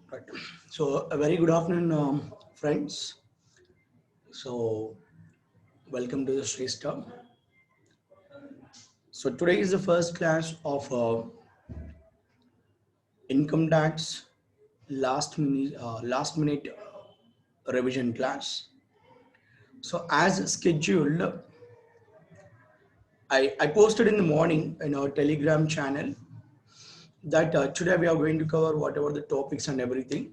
Right. So a very good afternoon, friends. So welcome to the Shrestha. So today is the first class of income tax last minute revision class. So as scheduled, I posted in the morning in our Telegram channel that today we are going to cover whatever the topics and everything.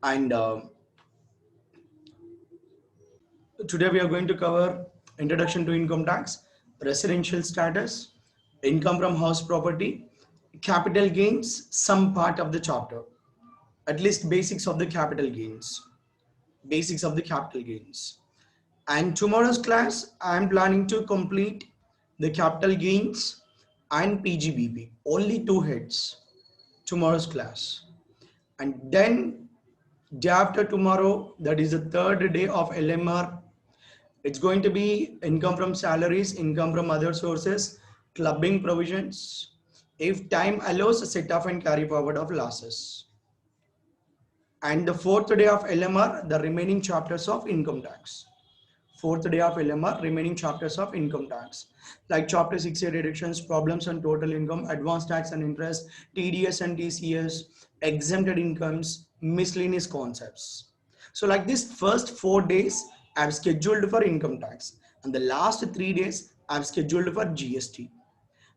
And today we are going to cover introduction to income tax, residential status, income from house property, capital gains, some part of the chapter, at least basics of the capital gains, basics of the capital gains. And tomorrow's class, I am planning to complete the capital gains and PGBP, only two heads, tomorrow's class. And then day after tomorrow, that is the third day of LMR. It's going to be income from salaries, income from other sources, clubbing provisions. If time allows, a set off and carry forward of losses. And the fourth day of LMR, the remaining chapters of income tax. Fourth day of LMR, remaining chapters of income tax. Like chapter 6A deductions, problems on total income, advance tax and interest, TDS and TCS, exempted incomes, miscellaneous concepts. So like this first 4 days, I've scheduled for income tax. And the last 3 days, I've scheduled for GST.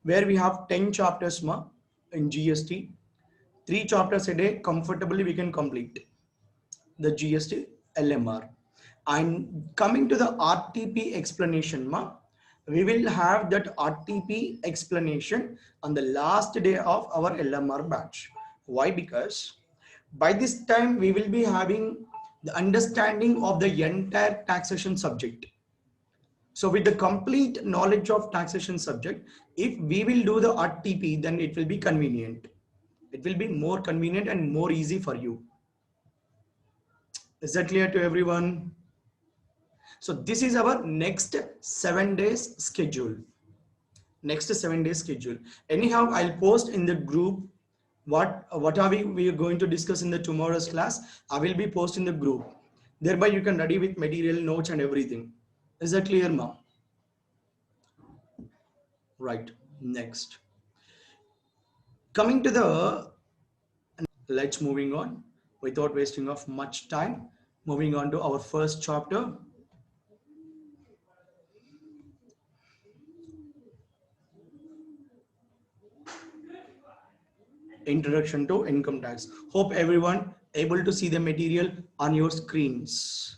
Where we have 10 chapters in GST. 3 chapters a day, comfortably we can complete the GST LMR. And coming to the RTP explanation, we will have that RTP explanation on the last day of our LMR batch. Why? Because by this time we will be having the understanding of the entire taxation subject. So with the complete knowledge of taxation subject, if we will do the RTP, then it will be convenient. It will be more convenient and more easy for you. Is that clear to everyone? So this is our next 7 days schedule. Next 7 days schedule. Anyhow, I'll post in the group what are we are going to discuss in the tomorrow's class. I will be posting the group. Thereby you can ready with material, notes and everything. Is that clear, ma'am? Right. Next. Coming to the, let's moving on without wasting of much time. Moving on to our first chapter. Introduction to income tax. Hope everyone able to see the material on your screens.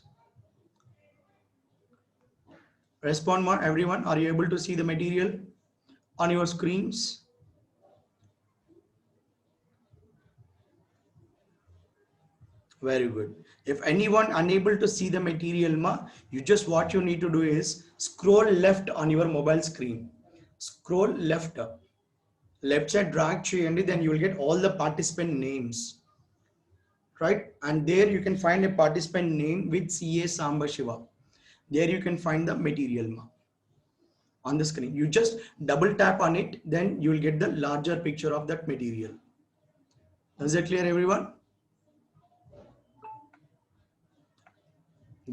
Respond more, everyone. Are you able to see the material on your screens? Very good. If anyone unable to see the material, you just what you need to do is scroll left on your mobile screen. Scroll left side drag చేయండి, then you will get all the participant names. Right? And there you can find a participant name with CA Samba Shiva. There you can find the material on the screen. You just double tap on it, then you will get the larger picture of that material. Is that clear, everyone?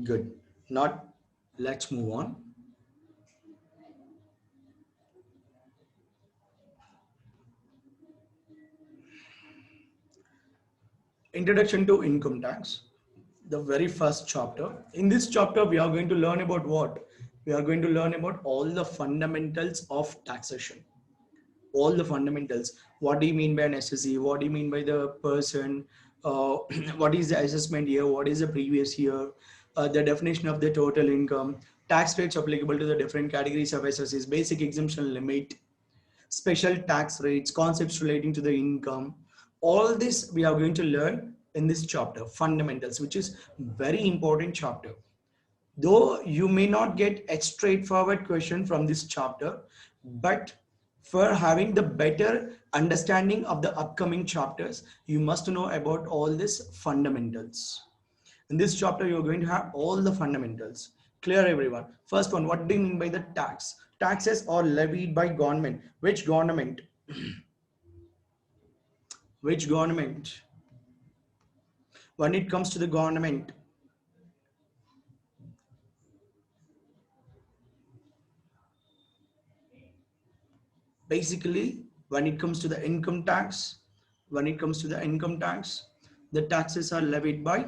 Good. Not, let's move on. Introduction to income tax, the very first chapter. In this chapter, we are going to learn about what? We are going to learn about all the fundamentals of taxation. All the fundamentals. What do you mean by an SSE? What do you mean by the person? What is the assessment year? What is the previous year? The definition of the total income, tax rates applicable to the different categories of SSEs, basic exemption limit, special tax rates, concepts relating to the income. All this we are going to learn in this chapter, fundamentals, which is very important chapter. Though you may not get a straightforward question from this chapter, but for having the better understanding of the upcoming chapters, you must know about all these fundamentals. In this chapter, you're going to have all the fundamentals. Clear, everyone? First one, what do you mean by the tax? Taxes are levied by government. Which government? Which government? when it comes to the government, basically when it comes to the income tax, the taxes are levied by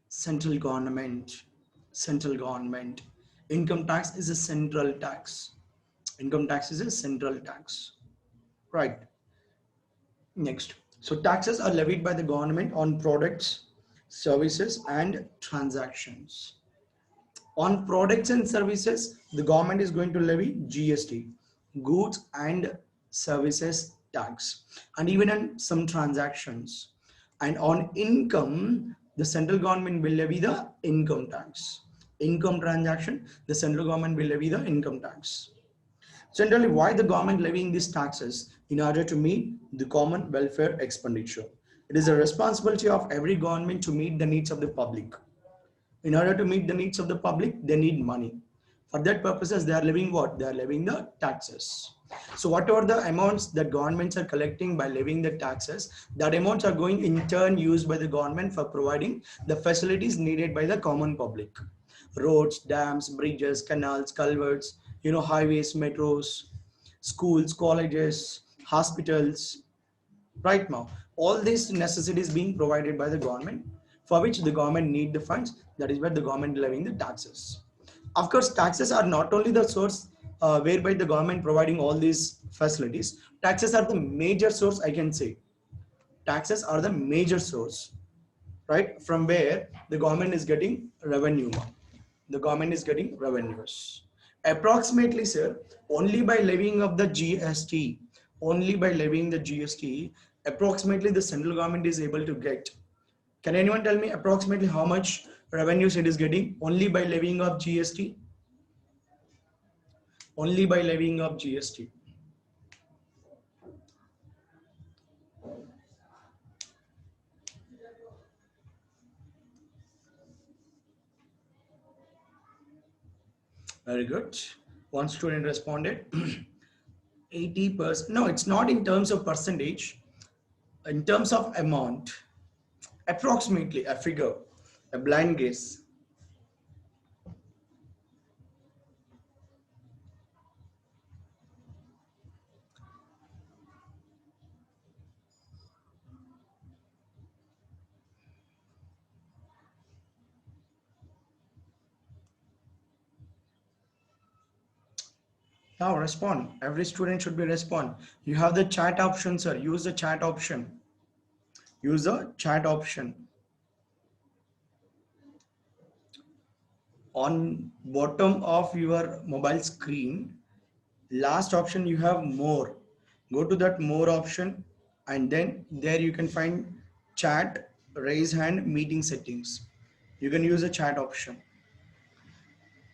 central government. Income tax is a central tax. Right. Next, so taxes are levied by the government on products, services and transactions. On products and services, the government is going to levy GST, goods and services tax, and even on some transactions. And on income, the central government will levy the income tax. Income transaction, the central government will levy the income tax. Generally, why the government levying these taxes? In order to meet the common welfare expenditure. It is a responsibility of every government to meet the needs of the public. In order to meet the needs of the public, they need money. For that purposes, they are levying what? They are levying the taxes. So whatever the amounts that governments are collecting by levying the taxes, that amounts are going in turn used by the government for providing the facilities needed by the common public. Roads, dams, bridges, canals, culverts, highways, metros, schools, colleges, hospitals, right now all these necessities being provided by the government, for which the government need the funds. That is where the government levying the taxes. Of course, taxes are not only the source whereby the government providing all these facilities. Taxes are the major source, I can say. Taxes are the major source, right, from where the government is getting revenue. The government is getting revenues. Approximately, sir, only by levying of the GST, approximately the central government is able to get. Can anyone tell me approximately how much revenues it is getting only by levying of GST? Only by levying of GST. Very good. One student responded. 80%. No, it's not in terms of percentage. In terms of amount, approximately a figure, a blind guess. Now respond. Every student should be respond. You have the chat option, sir. Use the chat option. Use the chat option. On bottom of your mobile screen, last option you have more. Go to that more option, and then there you can find chat, raise hand, meeting settings. You can use the chat option.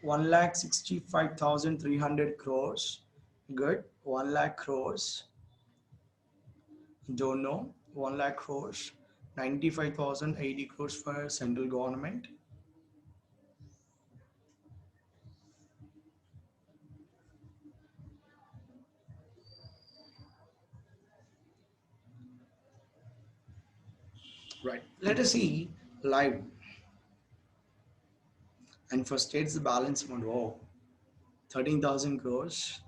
1,65,300 crores. Good. 1 lakh crores. Don't know. 1 lakh crores. 95,080 crores for central government. Right. Let us see live. And for states, the balance amount. Oh, 13,000 crores.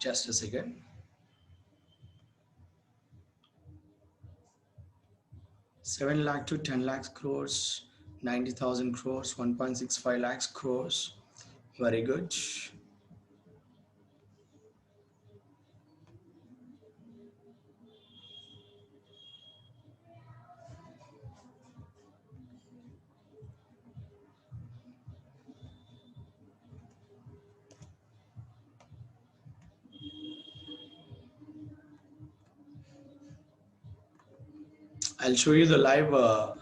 Just a second. 7 lakh to 10 lakhs crores. 90,000 crores. 1.65 lakhs crores. Very good. I'll show you the live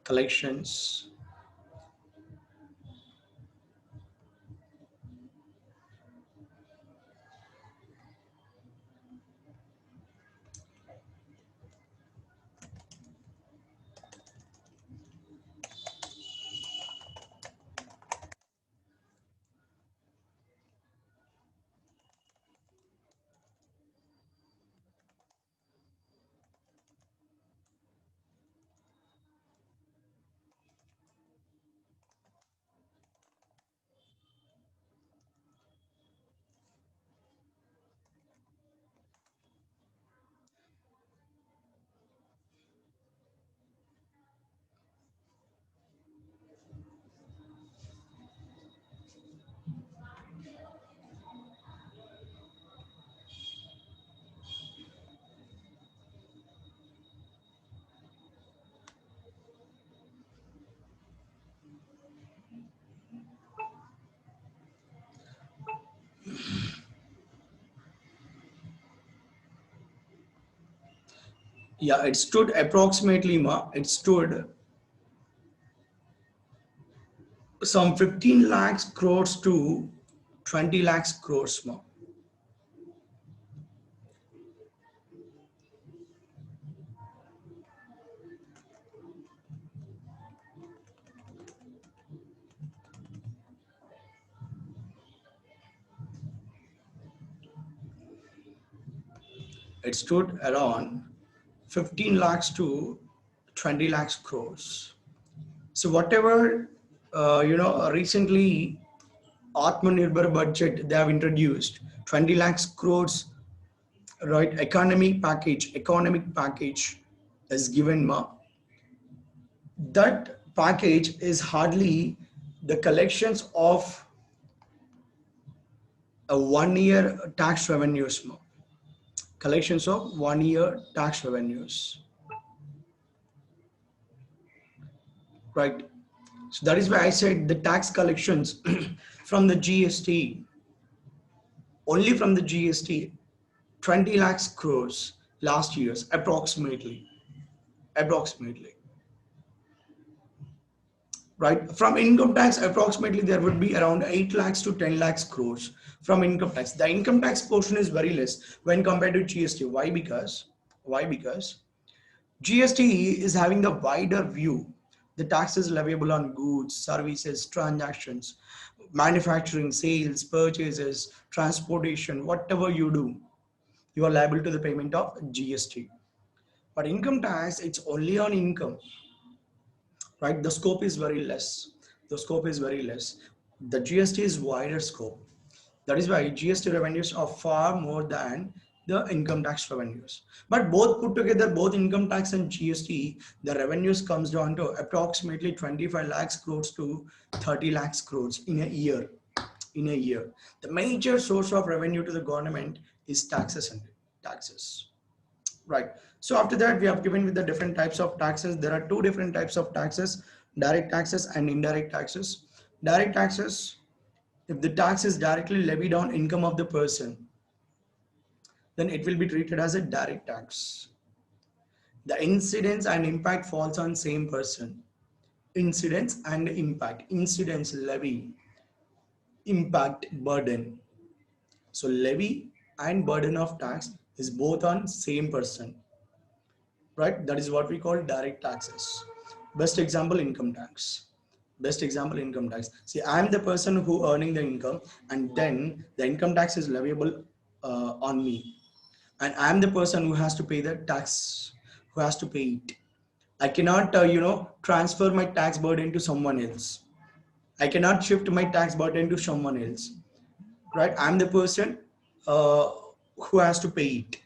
collections. Yeah, it stood approximately, it stood some 15 lakhs crores to 20 lakhs crores. It stood around 15 lakhs to 20 lakhs crores. So whatever, recently Atmanirbhar budget they have introduced 20 lakhs crores, right? Economic package is given. That package is hardly the collections of a 1 year tax revenues. Collections of 1 year tax revenues, right? So that is why I said the tax collections from the GST, only from the GST, 20 lakhs crores last year's approximately, right? From income tax, approximately there would be around 8 lakhs to 10 lakhs crores from income tax. The income tax portion is very less when compared to GST. Why? Because GST is having the wider view. The taxes leviable on goods, services, transactions, manufacturing, sales, purchases, transportation, whatever you do, you are liable to the payment of GST. But income tax, it's only on income, right? The scope is very less. The scope is very less. The GST is wider scope. That is why GST revenues are far more than the income tax revenues. But both put together, both income tax and GST, the revenues comes down to approximately 25 lakhs crores to 30 lakhs crores in a year. In a year, the major source of revenue to the government is taxes and taxes. Right. So after that, we have given with the different types of taxes. There are two different types of taxes: direct taxes and indirect taxes. Direct taxes, if the tax is directly levied on income of the person, then it will be treated as a direct tax. The incidence and impact falls on same person. Incidence and impact. Incidence, levy, impact, burden. So levy and burden of tax is both on same person, right? That is what we call direct taxes. Best example, income tax. Best example, income tax. See, I am the person who earning the income, and then the income tax is leviable on me, and I am the person who has to pay the tax, who has to pay it. I cannot, transfer my tax burden to someone else. I cannot shift my tax burden to someone else, right? I'm the person uh, who has to pay it,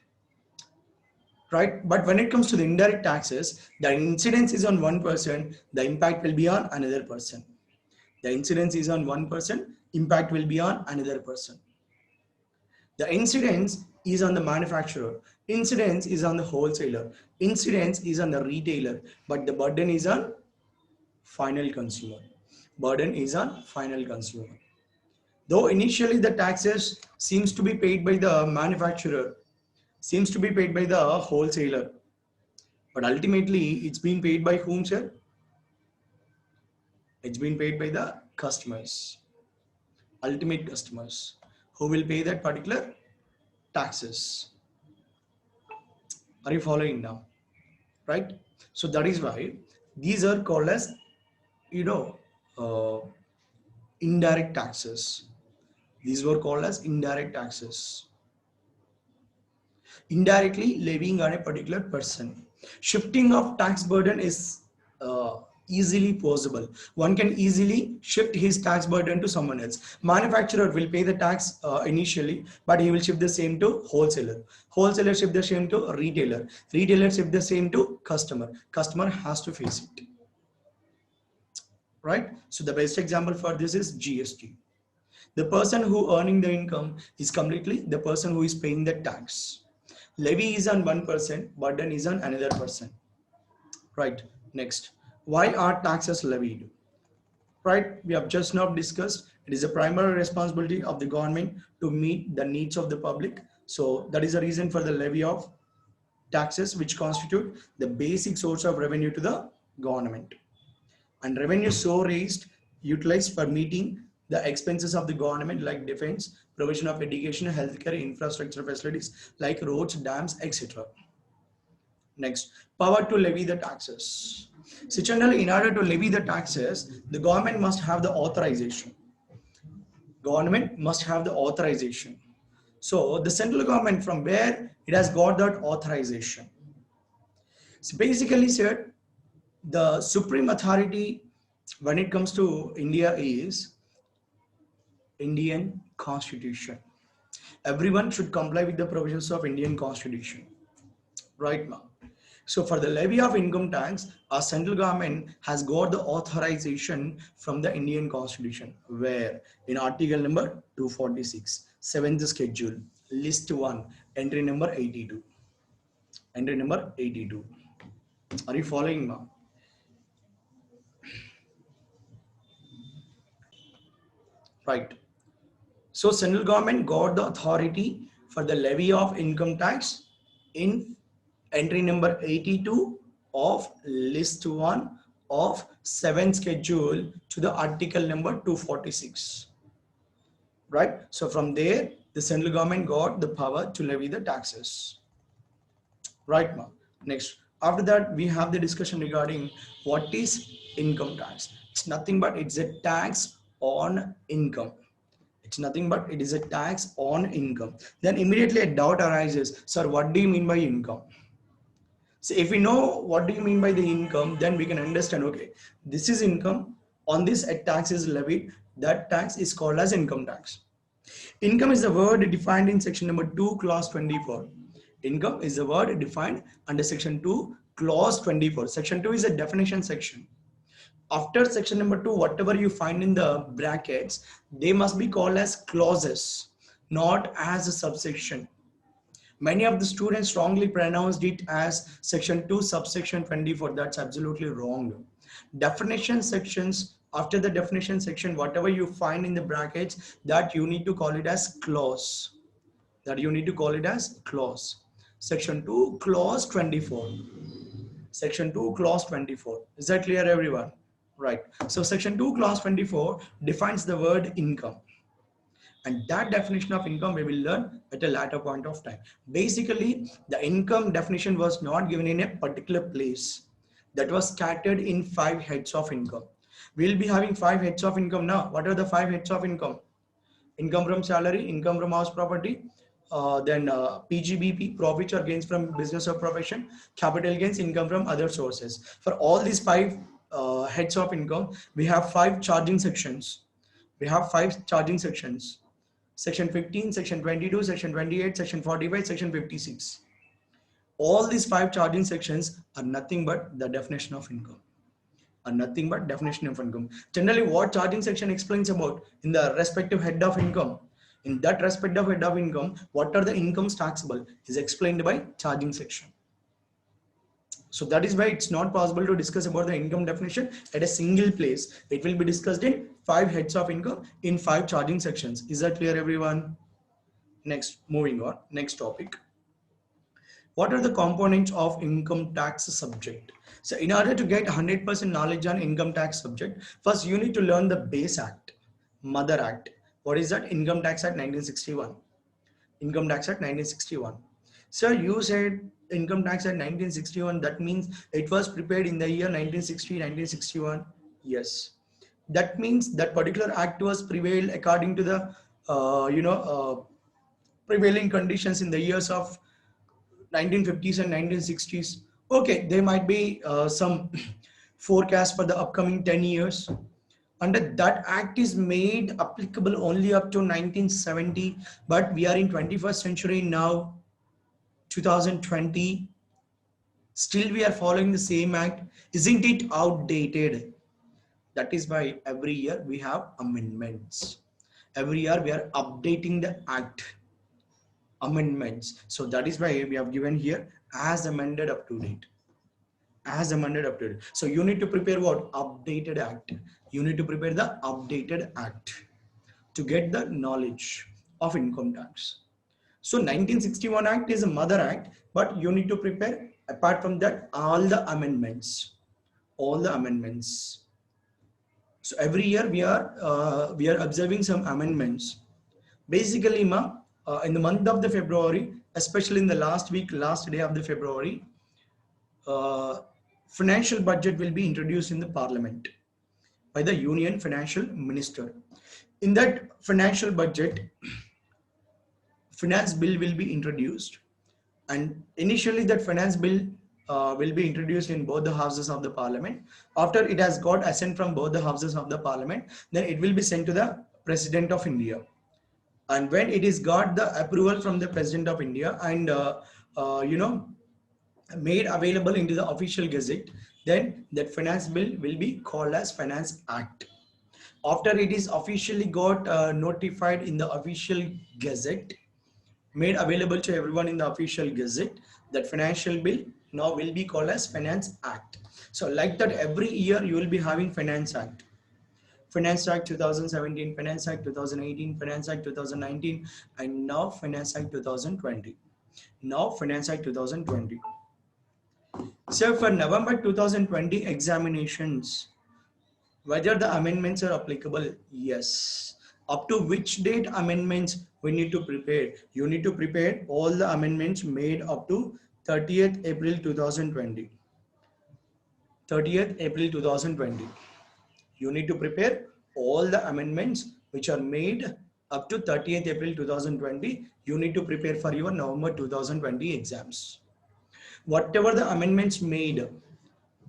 right? But when it comes to the indirect taxes, the incidence is on one person, the impact will be on another person. The incidence is on one person, impact will be on another person. The incidence is on the manufacturer, incidence is on the wholesaler, incidence is on the retailer, but the burden is on final consumer. Burden is on final consumer. Though initially the taxes seems to be paid by the manufacturer, seems to be paid by the wholesaler, but ultimately it's being paid by whom, sir? It's been paid by the customers, ultimate customers, who will pay that particular taxes. Are you following now? Right? So that is why these are called as, you know, uh, indirect taxes. These were called as indirect taxes. Indirectly levying on a particular person. Shifting of tax burden is easily possible. One can easily shift his tax burden to someone else. Manufacturer will pay the tax initially, but he will shift the same to wholesaler. Wholesaler shift the same to retailer. Retailer shift the same to customer. Customer has to face it. Right? So the best example for this is GST. The person who earning the income is completely the person who is paying the tax. Levy is on one person, burden is on another person. Right. Next, why are taxes levied? Right. We have just now discussed it is a primary responsibility of the government to meet the needs of the public. So that is the reason for the levy of taxes which constitute the basic source of revenue to the government. And revenue so raised utilized for meeting the expenses of the government like defense, provision of education, healthcare, infrastructure facilities like roads, dams, etc. Next, power to levy the taxes. So generally, in order to levy the taxes, the government must have the authorization. Government must have the authorization. So the central government, from where it has got that authorization. So basically said, the supreme authority when it comes to India is Indian Constitution. Everyone should comply with the provisions of Indian Constitution. Right now. So for the levy of income tax, our central government has got the authorization from the Indian Constitution, where in article number 246, 7th schedule, list 1, entry number 82. Entry number 82. Are you following now? Right. So central government got the authority for the levy of income tax in entry number 82 of list 1 of 7th schedule to the article number 246. Right. So from there, the central government got the power to levy the taxes. Right now. Next. After that, we have the discussion regarding what is income tax. It's nothing but it's a tax on income. It's nothing but it is a tax on income. Then immediately a doubt arises, sir, what do you mean by income? So if we know what do you mean by the income, then we can understand, okay, this is income, on this a tax is levied, that tax is called as income tax. Income is the word defined in section number 2, clause 24. Income is the word defined under section 2, clause 24. Section 2 is a definition section. After section number 2, whatever you find in the brackets, they must be called as clauses, not as a subsection. Many of the students strongly pronounced it as section 2 subsection 24. That's absolutely wrong. Definition sections, after the definition section, whatever you find in the brackets, that you need to call it as clause. That you need to call it as clause. Section 2 clause 24. Section 2 clause 24. Is that clear, everyone? Right. So section 2 clause 24 defines the word income. And that definition of income we will learn at a later point of time. Basically, the income definition was not given in a particular place. That was scattered in 5 heads of income. We'll be having 5 heads of income now. What are the 5 heads of income? Income from salary, income from house property, then PGBP, profits or gains from business or profession, capital gains, income from other sources. For all these 5 heads of income, we have 5 charging sections. We have 5 charging sections. Section 15, Section 22, Section 28, Section 45, Section 56. All these 5 charging sections are nothing but the definition of income. Are nothing but definition of income. Generally, what charging section explains about in the respective head of income. In that respective head of income, what are the incomes taxable is explained by charging section. So that is why it's not possible to discuss about the income definition at a single place. It will be discussed in 5 heads of income in 5 charging sections. Is that clear, everyone? Next, moving on. Next topic. What are the components of income tax subject? So in order to get 100% knowledge on income tax subject, first you need to learn the base act, mother act. What is that? Income tax act 1961. Income tax act 1961. Sir, you said income tax act 1961. That means it was prepared in the year 1960, 1961. Yes. That means that particular act was prevailed according to the, prevailing conditions in the years of 1950s and 1960s. Okay, there might be some forecast for the upcoming 10 years. Under that act is made applicable only up to 1970, but we are in 21st century now, 2020. Still we are following the same act. Isn't it outdated? That is why every year we have amendments. Every year we are updating the act. Amendments. So that is why we have given here as amended up to date. As amended up to date. So you need to prepare what? Updated act. You need to prepare the updated act to get the knowledge of income tax. So 1961 Act is a mother act, but you need to prepare apart from that all the amendments, all the amendments. So every year we are observing some amendments. Basically, in the month of the February, especially in the last week, last day of the February, uh, financial budget will be introduced in the parliament by the union financial minister. In that financial budget, finance bill will be introduced, and initially that finance bill will be introduced in both the houses of the parliament. After it has got assent from both the houses of the parliament, then it will be sent to the president of India, and when it is got the approval from the president of India and you know, made available into the official gazette, then that finance bill will be called as finance act. After it is officially got notified in the official gazette, made available to everyone in the official gazette, that financial bill now will be called as finance act. So like that, every year you will be having finance act. Finance Act 2017, Finance Act 2018, Finance Act 2019, and now Finance Act 2020. Now Finance Act 2020. So for November 2020 examinations, whether the amendments are applicable? Yes. Up to which date amendments we need to prepare? You need to prepare all the amendments made up to 30th April 2020. 30th April 2020. You need to prepare all the amendments which are made up to 30th April 2020. You need to prepare for your November 2020 exams. Whatever the amendments made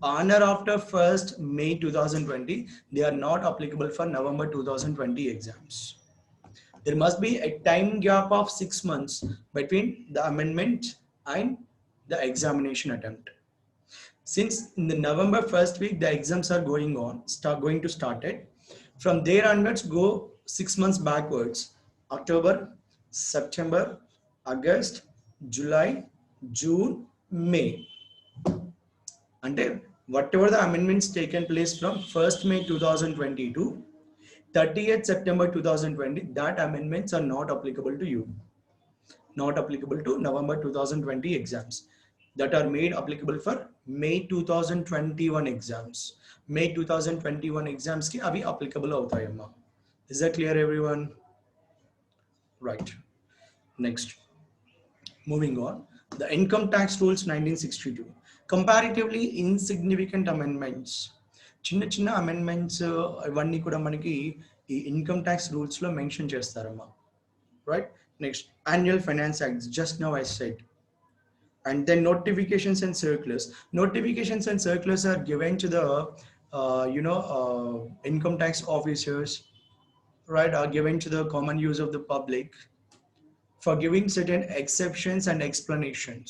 on or after 1st May 2020, they are not applicable for November 2020 exams. There must be a time gap of 6 months between the amendment and the examination attempt. Since in the November first week the exams are going to start it. From there onwards, go 6 months backwards. October, September, August, July, June, May. And whatever the amendments taken place from 1st May 2020 to 30th September 2020, that amendments are not applicable to you. Not applicable to November 2020 exams. That are made applicable for May 2021 exams. May 2021 exams ki abhi applicable hota hai amma. Is that clear, everyone? Right. Next. Moving on. The Income Tax Rules 1962. Comparatively insignificant amendments. చిన్న చిన్న amendments ఇవన్నీ కూడా మనకి ఈ income tax rules లో mention చేస్తారమ్మా. Right. Next. Annual Finance Acts. Just now I said. And then notifications and circulars. Notifications and circulars are given to the income tax officers, right, are given to the common use of the public for giving certain exceptions and explanations.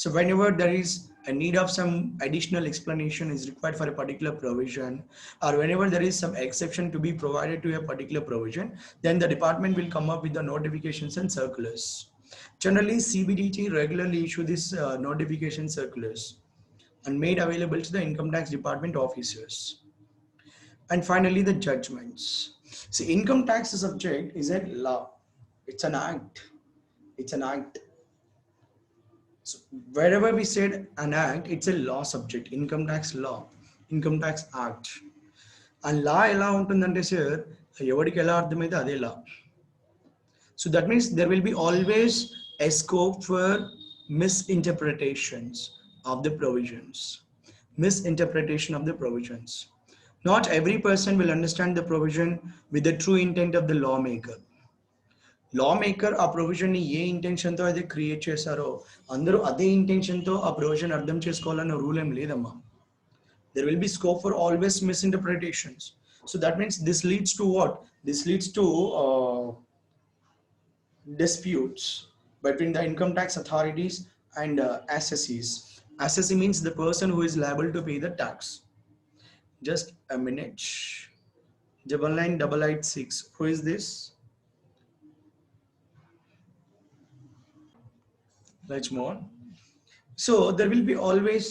So whenever there is a need of some additional explanation is required for a particular provision, or whenever there is some exception to be provided to a particular provision, then the department will come up with the notifications and circulars. Generally, CBDT regularly issue these notification circulars and made available to the income tax department officers. And finally, the judgments. See, income tax subject is a law. It's an act. It's an act. So wherever we said an act, it's a law subject. Income tax law, income tax act. And law ఎలా ఉంటుందంటే sir ఎవరికి ఎలా అర్థమైతే అదే law. So that means there will be always a scope for misinterpretations of the provisions. Misinterpretation of the provisions. Not every person will understand the provision with the true intent of the lawmaker. Lawmaker ఆ provision ని ఏ intention తో అయితే create చేశారో అందరూ అదే intention తో ఆ provision అర్థం చేసుకోవాలన్న రూల్ ఏం లేదమ్మా. There will be scope for always misinterpretations. So that means this leads to what? This leads to disputes between the income tax authorities and assessees. Assessee means the person who is liable to pay the tax. Just a minute. 99886. Who is this? Let's move on. So there will be always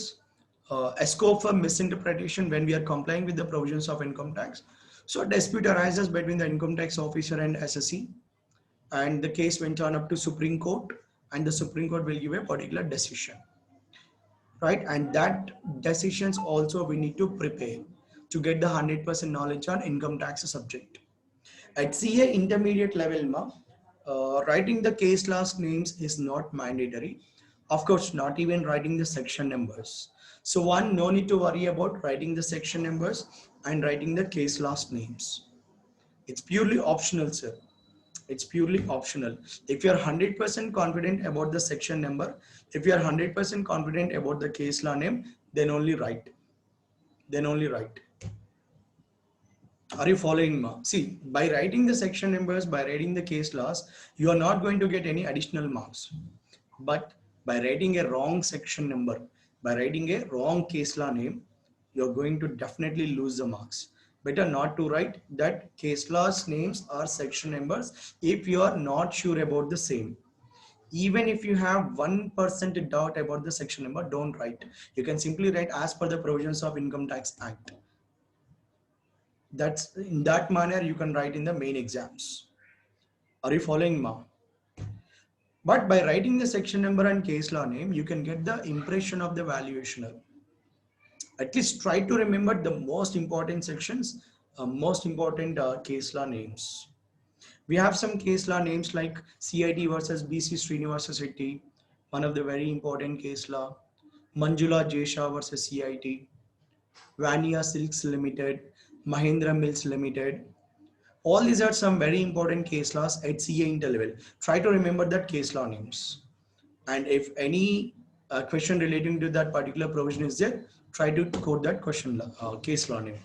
a scope for misinterpretation when we are complying with the provisions of income tax. So a dispute arises between the income tax officer and assessee, and the case went on up to Supreme Court, and the Supreme Court will give a particular decision, right? And that decisions also we need to prepare to get the 100% knowledge on income tax subject. At CA intermediate level, writing the case last names is not mandatory. Of course, not even writing the section numbers. So one, no need to worry about writing the section numbers and writing the case last names. It's purely optional, sir. It's purely optional. If you're 100% confident about the section number, if you're 100% confident about the case law name, then only write. Then only write. Are you following me? See, by writing the section numbers, by writing the case laws, you are not going to get any additional marks. But by writing a wrong section number, by writing a wrong case law name, you're going to definitely lose the marks. Better not to write that case laws names or section numbers if you are not sure about the same. Even if you have 1% doubt about the section number, don't write. You can simply write as per the provisions of Income Tax Act. That's in that manner you can write in the main exams. Are you following, ma? But by writing the section number and case law name, you can get the impression of the valuationer. At least try to remember the most important sections, most important case law names. We have some case law names like CIT versus BC Srinivasa Shetty, one of the very important case law. Manjula Jesha versus CIT, Vania Silks Limited, Mahindra Mills Limited. All these are some very important case laws at CA Inter level. Try to remember that case law names. And if any question relating to that particular provision is there, try to quote that question case law name.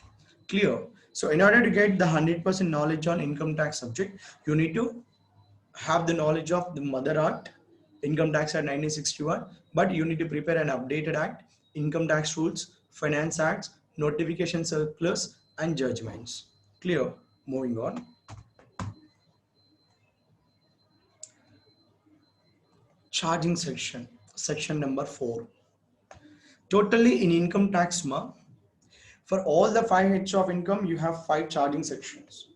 Clear? So in order to get the 100% knowledge on income tax subject, you need to have the knowledge of the Mother Act, Income Tax Act 1961, but you need to prepare an updated act, income tax rules, finance acts, notification circulars, and judgments. Clear? Moving on. Charging section, section number 4. Totally in income tax, for all the 5 heads of income, you have 5 charging sections.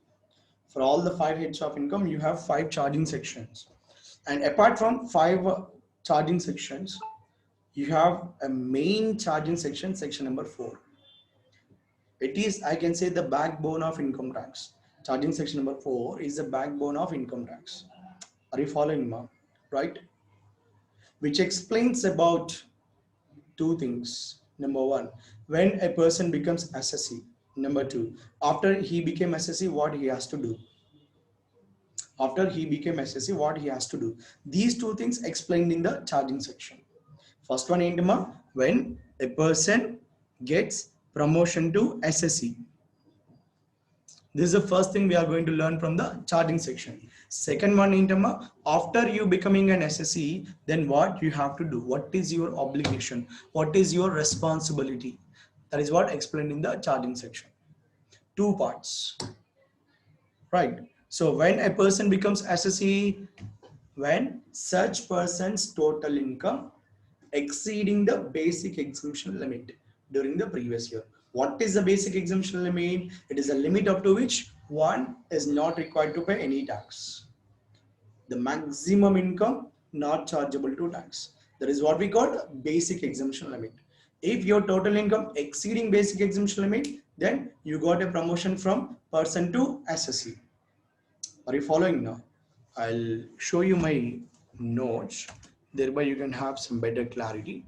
For all the 5 heads of income, you have 5 charging sections. And apart from 5 charging sections, you have a main charging section, section number 4. It is, I can say, the backbone of income tax. Charging section number 4 is the backbone of income tax. Are you following, ma? Right? Which explains about 2 things. Number 1, when a person becomes assessee. Number 2, after he became assessee, what he has to do. After he became assessee, what he has to do. These 2 things explained in the charging section. First one, when a person gets promotion to assessee. This is the first thing we are going to learn from the charging section. Second one, after you becoming an assessee, then what you have to do? What is your obligation? What is your responsibility? That is what explained in the charging section. 2 parts. Right. So when a person becomes assessee, when such person's total income exceeding the basic exemption limit during the previous year. What is the basic exemption limit? It is a limit up to which one is not required to pay any tax. The maximum income not chargeable to tax. That is what we call basic exemption limit. If your total income exceeding basic exemption limit, then you got a promotion from person to assessee. Are you following now? I'll show you my notes. Thereby you can have some better clarity.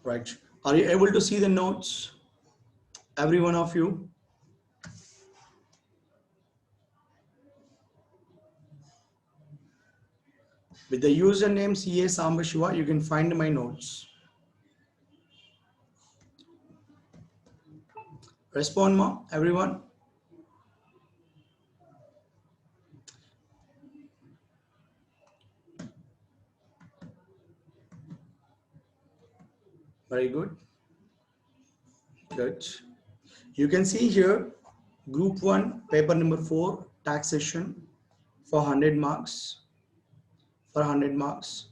Right. Are you able to see the notes? Every one of you? With the username CA Sambashiva, you can find my notes. Respond, ma, everyone. Very good. Good. You can see here, group 1, paper number 4, taxation for 100 marks. For 100 marks.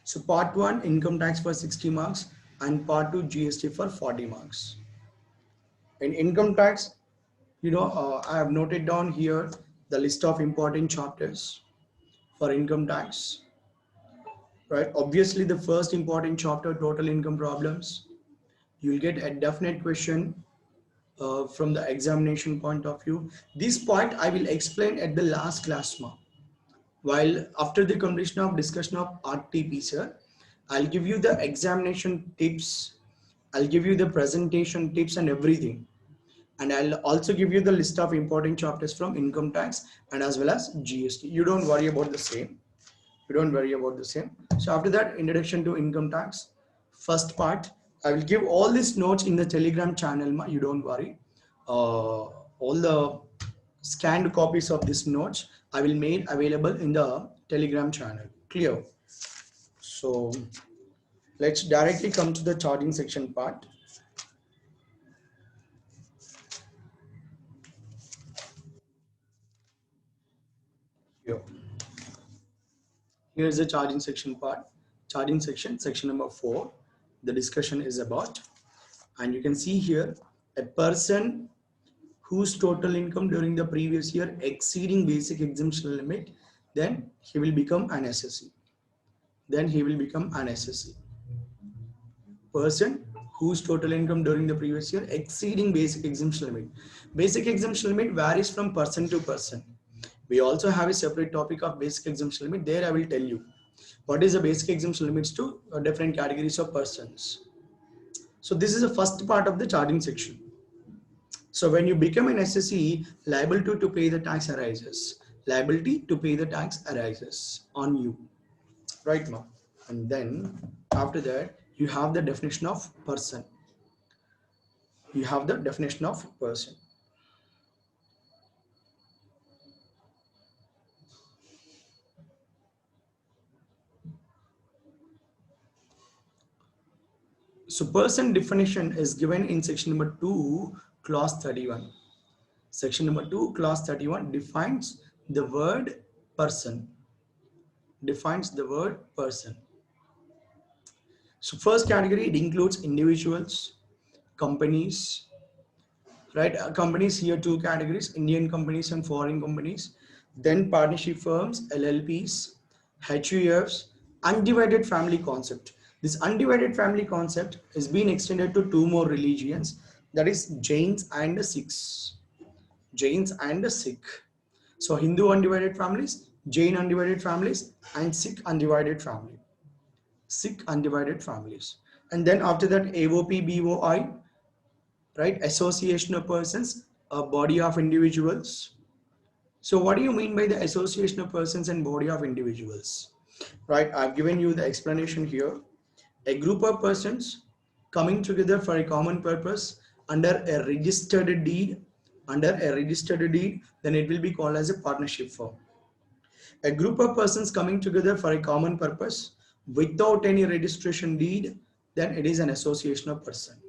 So part 1, income tax for 60 marks and part 2, GST for 40 marks. In income tax, I have noted down here the list of important chapters for income tax, right? Obviously, the first important chapter, total income problems, you'll get a definite question from the examination point of view. This point I will explain at the last class, ma. While after the completion of discussion of RTP, sir, I'll give you the examination tips, I'll give you the presentation tips and everything. And I'll also give you the list of important chapters from income tax and as well as GST. You don't worry about the same. You don't worry about the same. So after that, introduction to income tax, first part, I will give all these notes in the Telegram channel. You don't worry. All the scanned copies of these notes I will make available in the Telegram channel. Clear? So let's directly come to the charging section part. Here. Here's the charging section part. Charging section, section number 4. The discussion is about, and you can see here, a person whose total income during the previous year exceeding basic exemption limit, then he will become an SSE. Then he will become an SSE. Person whose total income during the previous year exceeding basic exemption limit. Basic exemption limit varies from person to person. We also have a separate topic of basic exemption limit. There I will tell you what is the basic exemption limits to different categories of persons. So this is the first part of the charging section. So when you become an SSE, liability to pay the tax arises. Liability to pay the tax arises on you. Right now. And then after that, you have the definition of person. You have the definition of person. So person definition is given in section number 2, clause 31. Section number 2, clause 31 defines the word person. Defines the word person. So first category, it includes individuals, companies, right? Companies here, two categories, Indian companies and foreign companies. Then partnership firms, LLPs, HUFs, undivided family concept. This undivided family concept is being extended to two more religions, that is Jains and the Sikhs. Jains and the Sikh. So Hindu undivided families, Jain undivided families, and Sikh undivided family. Sikh undivided families. And then after that, AOP, BOI, right? Association of persons, a body of individuals. So what do you mean by the association of persons and body of individuals? Right, I've given you the explanation here. A group of persons coming together for a common purpose under a registered deed, then it will be called as a partnership firm. A group of persons coming together for a common purpose without any registration deed, then it is an association of persons.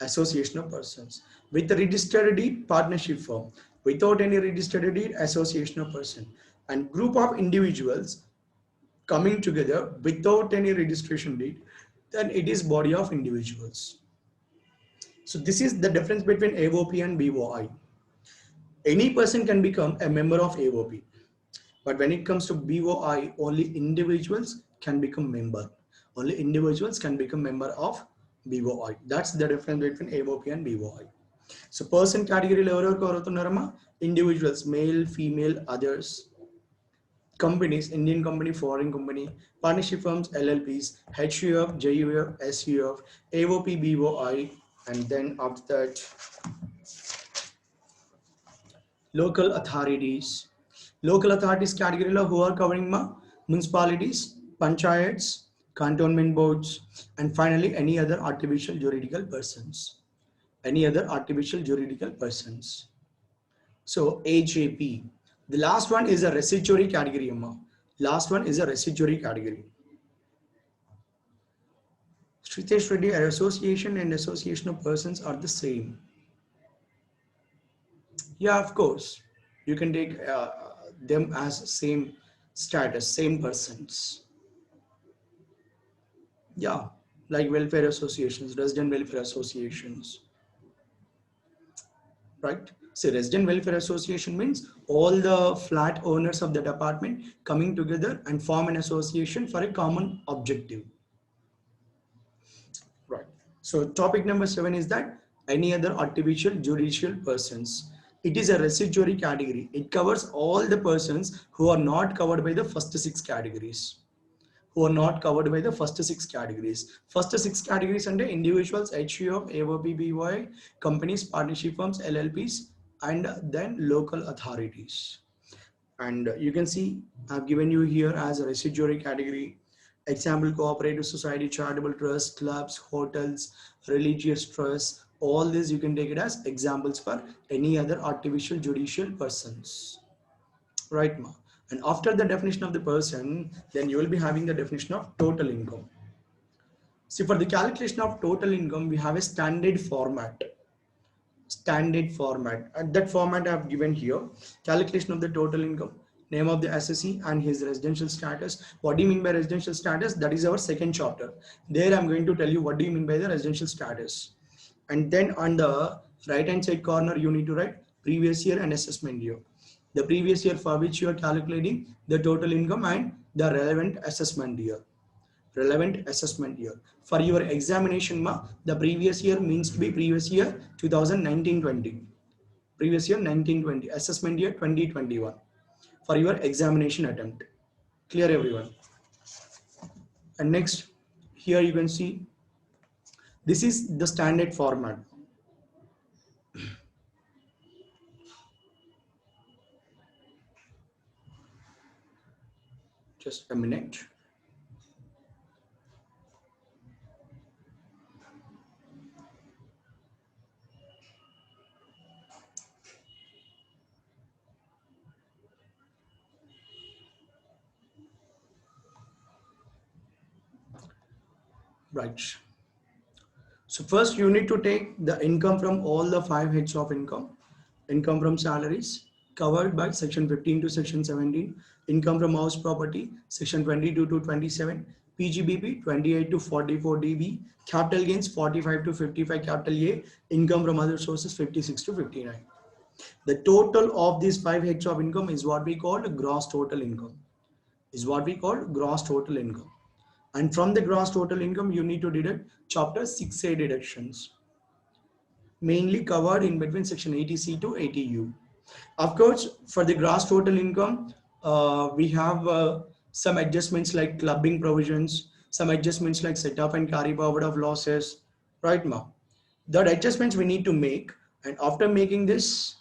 Association of persons. With a registered deed, partnership firm. Without any registered deed, association of person. And group of individuals coming together without any registration deed, then it is body of individuals. So this is the difference between AOP and BOI. Any person can become a member of AOP, but when it comes to BOI, only individuals can become member. Only individuals can become member of BOI. That's the difference between AOP and BOI. So person category level individuals, male, female, others. companies, Indian company, foreign company, partnership firms, LLPs, HUF, JUF, SUF, AOP, BOI, and then after that, local authorities. Local authorities category who are covering municipalities, panchayats, cantonment boards, and finally any other artificial juridical persons. Any other artificial juridical persons. So AJP. The last one is a residuary category. Last one is a residuary category. Shritesh Reddy, association and association of persons are the same. Yeah, of course. You can take them as same status, same persons. Yeah, like welfare associations, resident welfare associations, right? So resident welfare association means all the flat owners of that apartment coming together and form an association for a common objective. Right. So topic number 7 is that any other artificial judicial persons. It is a residuary category. It covers all the persons who are not covered by the first 6 categories. Who are not covered by the first 6 categories. First 6 categories under individuals, HUF, AOP, BY, companies, partnership firms, LLPs, and then local authorities. And you can see I've given you here as a residuary category. Example, cooperative society, charitable trust, clubs, hotels, religious trusts. All this you can take it as examples for any other artificial judicial persons. Right, ma? And after the definition of the person, then you will be having the definition of total income. See, for the calculation of total income, we have a standard format. Standard format. And that format I have given here. Calculation of the total income, name of the assessee and his residential status. What do you mean by residential status? That is our second chapter. There I'm going to tell you what do you mean by the residential status. And then on the right hand side corner, you need to write previous year and assessment year. The previous year for which you are calculating the total income and the relevant assessment year. Relevant assessment year. For your examination, the previous year means to be previous year 2019-20. Previous year 19-20. Assessment year 2021. For your examination attempt. Clear, everyone? And next, here you can see this is the standard format. Just a minute. Right. So first you need to take the income from all the 5 heads of income. Income from salaries covered by section 15 to section 17. Income from house property, section 22 to 27. PGBP 28 to 44 DB. Capital gains 45 to 55 capital A. Income from other sources 56 to 59. The total of these 5 heads of income is what we call gross total income. Is what we call gross total income. And from the gross total income, you need to deduct chapter 6A deductions, mainly covered in between section 80C to 80U. Of course, for the gross total income, we have some adjustments like clubbing provisions, some adjustments like set off and carry forward of losses, right, ma? That adjustments we need to make, and after making this,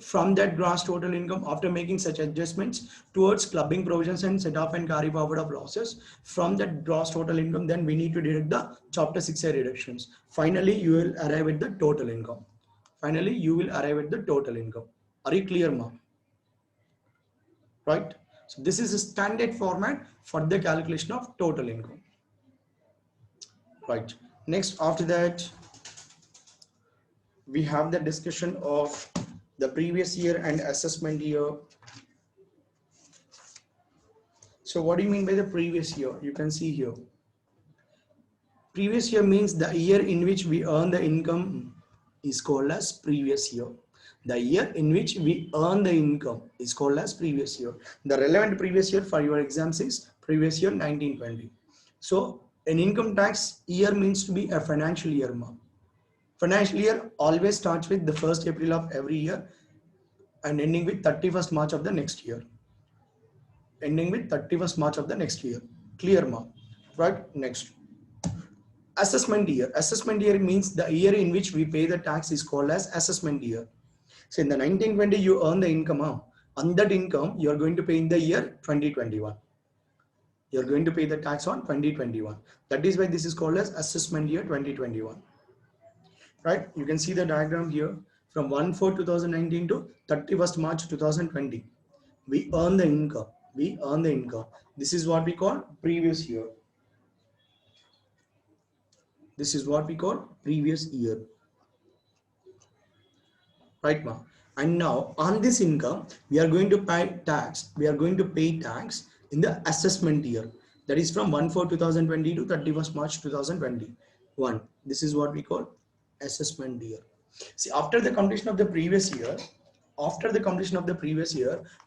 from that gross total income, after making such adjustments towards clubbing provisions and set off and carry forward of losses, from that gross total income, then we need to deduct the chapter 6A reductions. Finally, you will arrive at the total income. Finally, you will arrive at the total income. Are you clear, ma'am? Right? So this is a standard format for the calculation of total income. Right. Next, after that, we have the discussion of the previous year and assessment year. So what do you mean by the previous year? You can see here. Previous year means the year in which we earn the income is called as previous year. The year in which we earn the income is called as previous year. The relevant previous year for your exams is previous year 1920. So an income tax year means to be a financial year, ma'am. Financial year always starts with the 1st April of every year and ending with 31st March of the next year. Ending with 31st March of the next year. Clear, ma? Right? Next. Assessment year. Assessment year means the year in which we pay the tax is called as assessment year. So in the 1920, you earn the income. On that income, you are going to pay in the year 2021. You are going to pay the tax on 2021. That is why this is called as assessment year 2021. Right? You can see the diagram here from 1/4/2019 to 31st March 2020. We earn the income. We earn the income. This is what we call previous year. This is what we call previous year. Right now. And now on this income, we are going to pay tax. We are going to pay tax in the assessment year. That is from 1/4/2020 to 31st March 2021. This is what we call assessment year. See, after the completion of the previous year,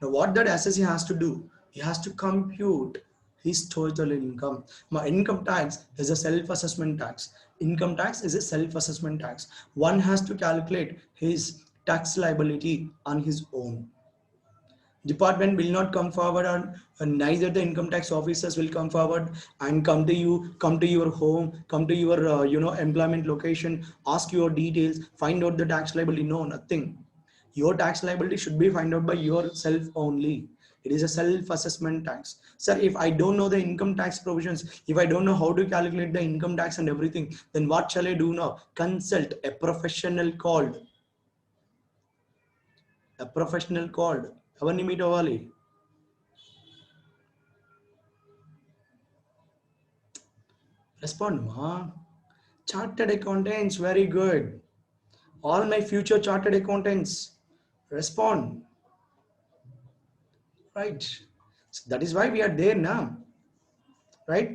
now what that assessee has to do, he has to compute his total income. My income tax is a self-assessment tax. Income tax is a self-assessment tax. One has to calculate his tax liability on his own. Department will not come forward, and neither the income tax officers will come forward and come to your home, come to your employment location, ask your details, find out the tax liability. No, nothing. Your tax liability should be found out by yourself only. It is a self-assessment tax. Sir, if I don't know the income tax provisions, if I don't know how to calculate the income tax and everything, then what shall I do now? Consult a professional called. ఎవరిని meet అవ్వాలి? Respond, ma. Chartered accountants, very good. All my future chartered accountants, respond. Right. So that is why we are there now. Right.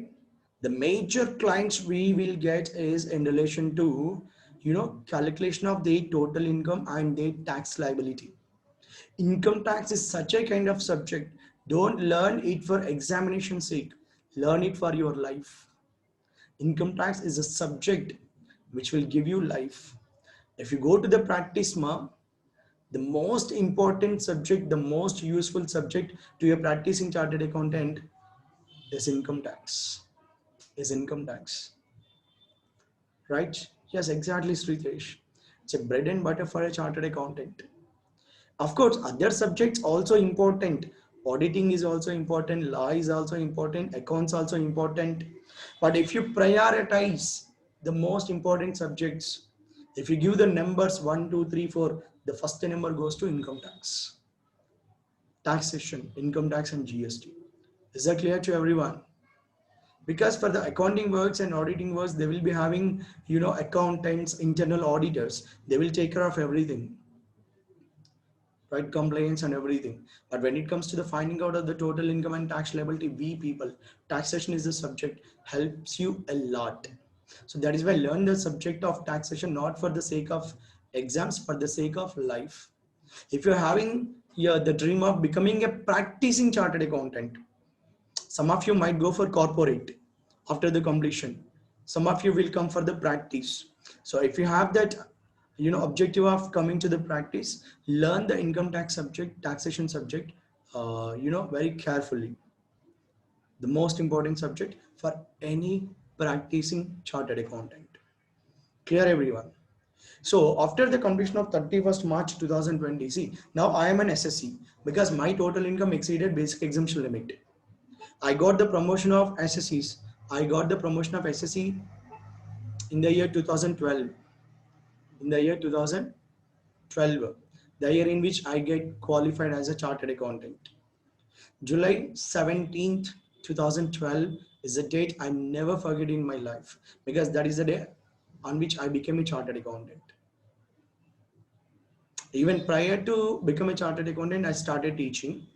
The major clients we will get is in relation to calculation of the total income and the tax liability. Income tax is such a kind of subject. Don't learn it for examination sake. Learn it for your life. Income tax is a subject which will give you life. If you go to the practice, the most important subject, the most useful subject to a practicing chartered accountant is income tax. Right? Yes, exactly, Sritesh. It's a bread and butter for a chartered accountant. Of course, other subjects also important. Auditing is also important. Law is also important. Accounts also important. But if you prioritize the most important subjects, if you give the numbers 1, 2, 3, 4, the first number goes to income tax, taxation, income tax, and GST. Is that clear to everyone? Because for the accounting works and auditing works, they will be having, accountants, internal auditors. They will take care of everything. Right, compliance and everything. But when it comes to the finding out of the total income and tax liability, we people, taxation is the subject, helps you a lot. So that is why learn the subject of taxation, not for the sake of exams, for the sake of life. If you're having the dream of becoming a practicing chartered accountant, some of you might go for corporate after the completion. Some of you will come for the practice. So if you have that objective of coming to the practice, learn the income tax subject, taxation subject, very carefully. The most important subject for any practicing chartered accountant. Clear, everyone? So after the completion of 31st March 2020, see, now I am an SSC because my total income exceeded basic exemption limit. I got the promotion of SSCs. I got the promotion of SSC in the year 2012. In the year 2012, the year in which I get qualified as a chartered accountant. July 17th, 2012 is a date I never forget in my life because that is the day on which I became a chartered accountant. Even prior to become a chartered accountant, I started teaching.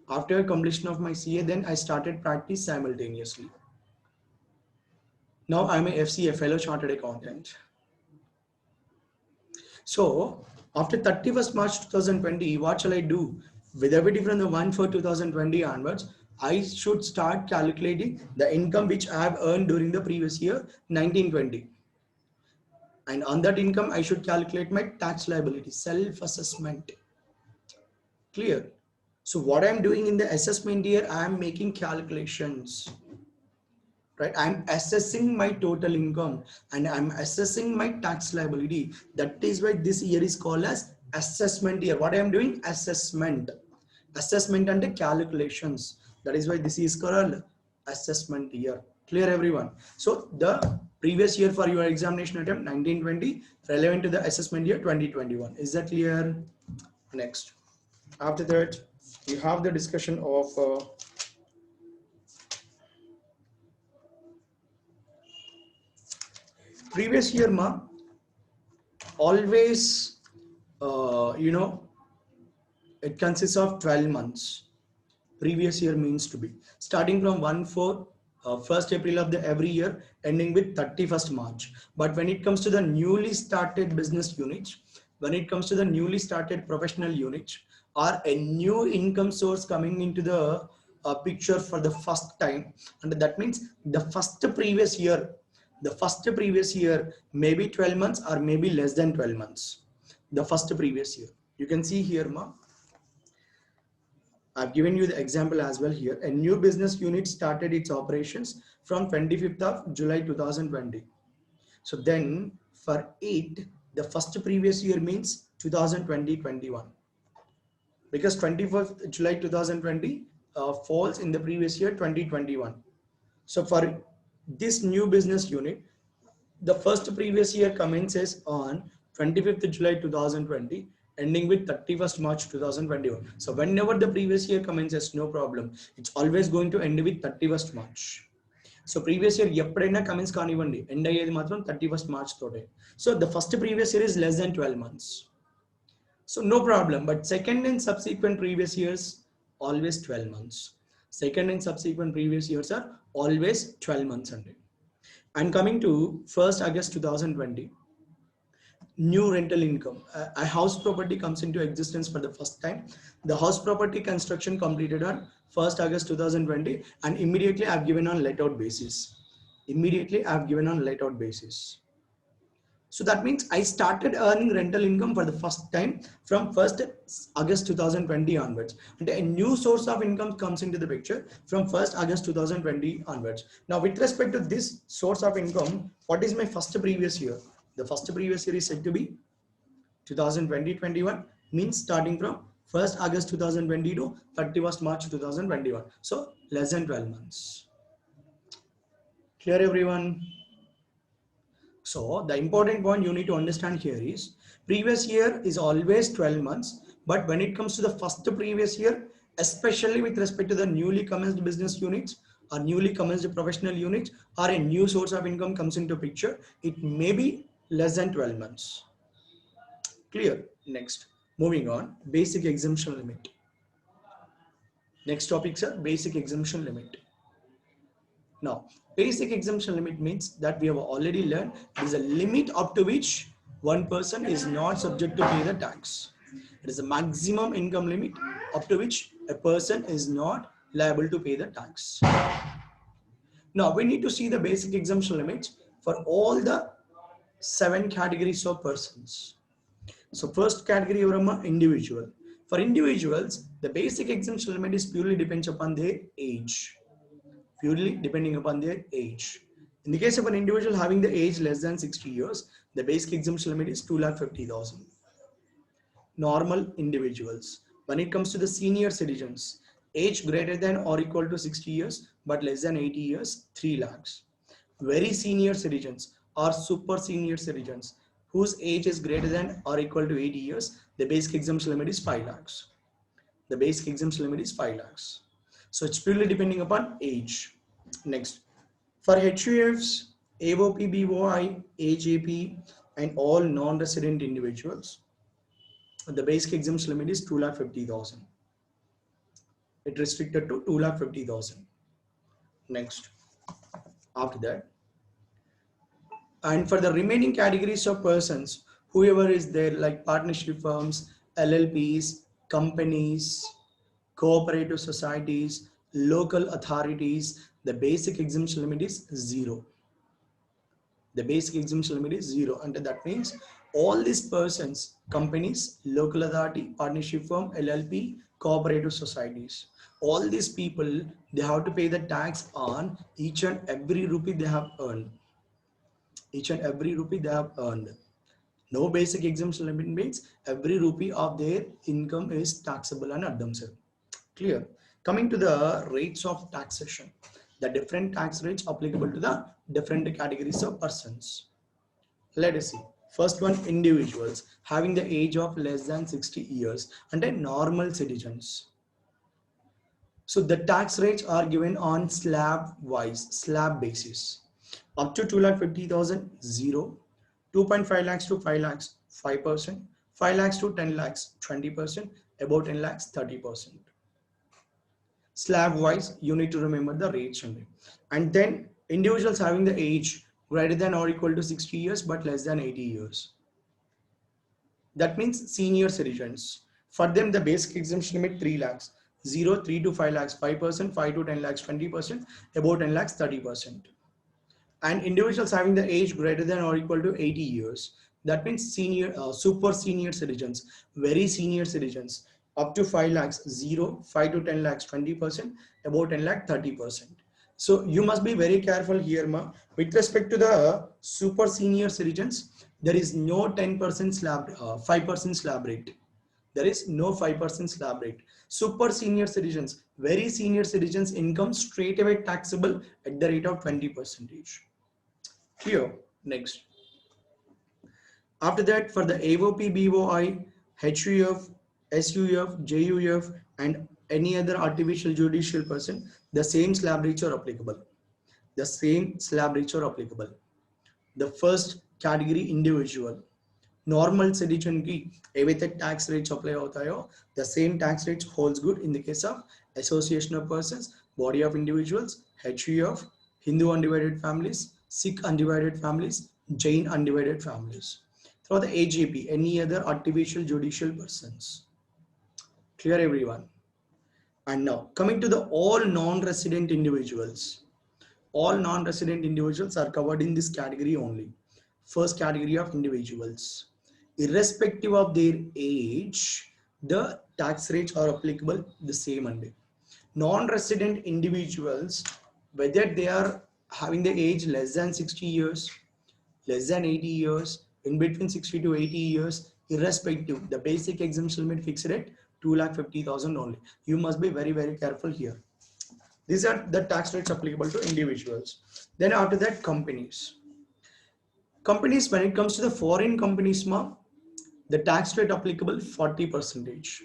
After completion of my CA, then I started practice simultaneously. Now I'm a FCA, fellow chartered accountant. So after 31st March 2020, what shall I do? With everything from the 1/4/2020 onwards, I should start calculating the income which I have earned during the previous year, 1920. And on that income, I should calculate my tax liability, self-assessment. Clear? So what I'm doing in the assessment here, I'm making calculations, right? I'm assessing my total income and I'm assessing my tax liability. That is why this year is called as assessment year. What I am doing? Assessment. Assessment and the calculations. That is why this is called assessment year. Clear, everyone? So the previous year for your examination attempt 1920 relevant to the assessment year 2021. Is that clear? Next. After that, you have the discussion of previous year ma always it consists of 12 months. Previous year means to be starting from 1st April of the every year ending with 31st March. But when it comes to the newly started business units, when it comes to the newly started professional units or a new income source coming into the picture for the first time, and that means the first previous year maybe 12 months or maybe less than 12 months. The first previous year, you can see here ma, I've given you the example as well here. A new business unit started its operations from 25th of July 2020. So then for it, the first previous year means 2020-21 because 24th July 2020 falls in the previous year 2021. So for this new business unit, the first previous year commences on 25th July 2020 ending with 31st March 2021. So whenever the previous year commences, no problem. It's always going to end with 31st March. So previous year ఎప్పుడైనా commence కానివ్వండి, end అయ్యేది మాత్రం 31st March తోటే. So the first previous year is less than 12 months. So no problem, but second and subsequent previous years always 12 months. Second and subsequent previous years are always 12 months only. And coming to 1st August 2020, new rental income. A house property comes into existence for the first time. The house property construction completed on 1st August 2020 and immediately I've given on let out basis. Immediately I've given on let out basis. So that means I started earning rental income for the first time from 1st August 2020 onwards. And a new source of income comes into the picture from 1st August 2020 onwards. Now with respect to this source of income, what is my first previous year? The first previous year is said to be 2020-21, means starting from 1st August 2020 to 31st March 2021. So less than 12 months. Clear, everyone? So the important point you need to understand here is previous year is always 12 months, but when it comes to the first previous year, especially with respect to the newly commenced business units or newly commenced professional units or a new source of income comes into picture, it may be less than 12 months. Clear? Next, moving on, basic exemption limit. Next topic, sir, basic exemption limit. Now, basic exemption limit means that we have already learned there is a limit up to which one person is not subject to pay the tax. It is a maximum income limit up to which a person is not liable to pay the tax. Now, we need to see the basic exemption limits for all the 7 categories of persons. So first category, individual. For individuals, the basic exemption limit is purely depends upon their age. Purely depending upon their age. In the case of an individual having the age less than 60 years, the basic exemption limit is 2,50,000. Normal individuals. When it comes to the senior citizens, age greater than or equal to 60 years but less than 80 years, 3 lakhs. Very senior citizens or super senior citizens whose age is greater than or equal to 80 years, the basic exemption limit is 5 lakhs. The basic exemption limit is 5 lakhs. So it's purely depending upon age. Next, for HUFs, AOP, BOI, AJP, and all non-resident individuals, the basic exemption limit is 2,50,000. It restricted to 2,50,000. Next, after that, and for the remaining categories of persons, whoever is there, like partnership firms, LLPs, companies, cooperative societies, local authorities, the basic exemption limit is 0. The basic exemption limit is 0, and that means all these persons, companies, local authority, partnership firm, LLP, cooperative societies, all these people, they have to pay the tax on each and every rupee they have earned. Each and every rupee they have earned. No basic exemption limit means every rupee of their income is taxable and at themselves. Clear. Coming to the rates of taxation, the different tax rates applicable to the different categories of persons. Let us see. First one, individuals having the age of less than 60 years and a normal citizens. So the tax rates are given on slab basis. Up to 2,50,000, 0. 2.5 lakhs to 5 lakhs, 5%. 5 lakhs to 10 lakhs, 20%. About 10 lakhs, 30%. Slab wise, you need to remember the rates only. And then individuals having the age greater than or equal to 60 years but less than 80 years. That means senior citizens. For them, the basic exemption limit 3 lakhs. 0, 3 to 5 lakhs, 5%, 5 to 10 lakhs, 20%, about 10 lakhs, 30%. And individuals having the age greater than or equal to 80 years. That means senior, super senior citizens, very senior citizens, up to 5 lakhs, 0, 5 to 10 lakhs, 20%, about 10 lakh, 30%. So you must be very careful here, ma. With respect to the super senior citizens, there is no 10% slab, 5% slab rate. There is no 5% slab rate. Super senior citizens, very senior citizens income straight away taxable at the rate of 20%. Clear? Next. After that, for the AOP, BOI, HUF, SUF, JUF, and any other artificial judicial person, the same slab rates are applicable. The same slab rates are applicable. The first category, individual. Normal citizen की एवैते tax rates apply होता है, the same tax rates holds good in the case of association of persons, body of individuals, HUF, Hindu undivided families, Sikh undivided families, Jain undivided families. For the AGP, any other artificial judicial persons. Clear, everyone? And now coming to the all non-resident individuals. All non-resident individuals are covered in this category only. First category of individuals. Irrespective of their age, the tax rates are applicable the same only. Non-resident individuals, whether they are having the age less than 60 years, less than 80 years, in between 60 to 80 years, irrespective, the basic exemption limit fixed at 2,50,000 only. You must be very, very careful here. These are the tax rates applicable to individuals. Then after that, companies. Companies, when it comes to the foreign companies, the tax rate applicable 40%.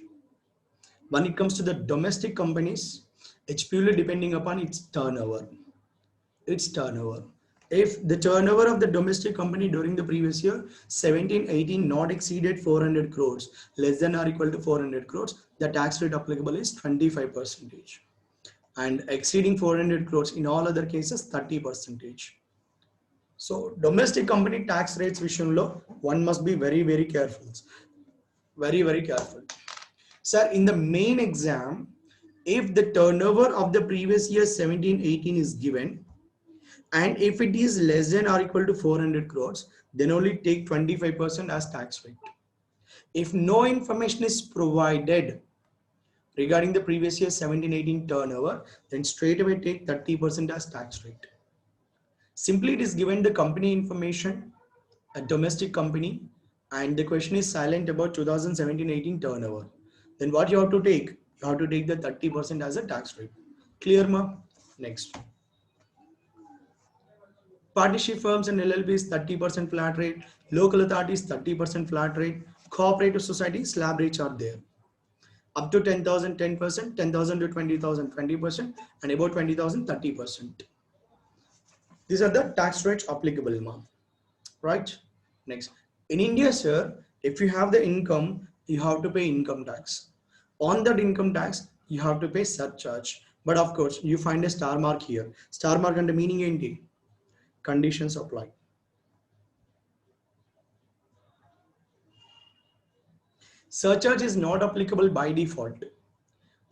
When it comes to the domestic companies, it's purely depending upon its turnover. Its turnover. If the turnover of the domestic company during the previous year 17-18 not exceeded 400 crores, less than or equal to 400 crores, the tax rate applicable is 25%. And exceeding 400 crores in all other cases 30%. So domestic company tax rates vishayamlo one must be very, very careful. Very, very careful. Sir, in the main exam, if the turnover of the previous year 17-18 is given, and if it is less than or equal to 400 crores, then only take 25% as tax rate. If no information is provided regarding the previous year 17-18 turnover, then straight away take 30% as tax rate. Simply it is given the company information, a domestic company, and the question is silent about 2017-18 turnover. Then what you have to take? You have to take the 30% as a tax rate. Clear, ma? Next. Partnership firms and LLPs 30% flat rate, local authorities 30% flat rate, cooperative societies slab rates are there. Up to 10,000 10%, 10,000 to 20,000 20%, and about 20,000 30%. These are the tax rates applicable, ma. Right? Next. In India, sir, if you have the income, you have to pay income tax. On that income tax, you have to pay surcharge. But of course, you find a star mark here. Star mark and the meaning ain't. Conditions apply. Surcharge is not applicable by default.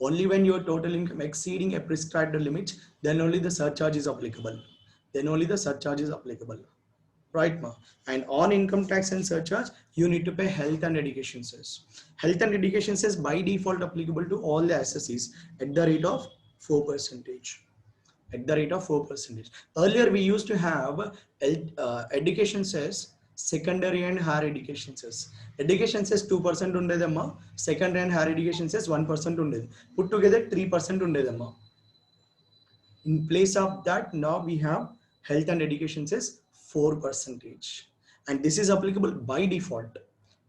Only when your total income exceeding a prescribed limit, then only the surcharge is applicable. Then only the surcharge is applicable. right, ma? And on income tax and surcharge, you need to pay health and education cess. Health and education cess by default applicable to all the assessees at the rate of 4%. At the rate of 4%. Earlier, we used to have education cess, secondary and higher education cess. Education cess 2% undedamma, secondary and higher education cess 1% undedi. Put together 3% undedamma. In place of that, now we have health and education cess 4%. And this is applicable by default.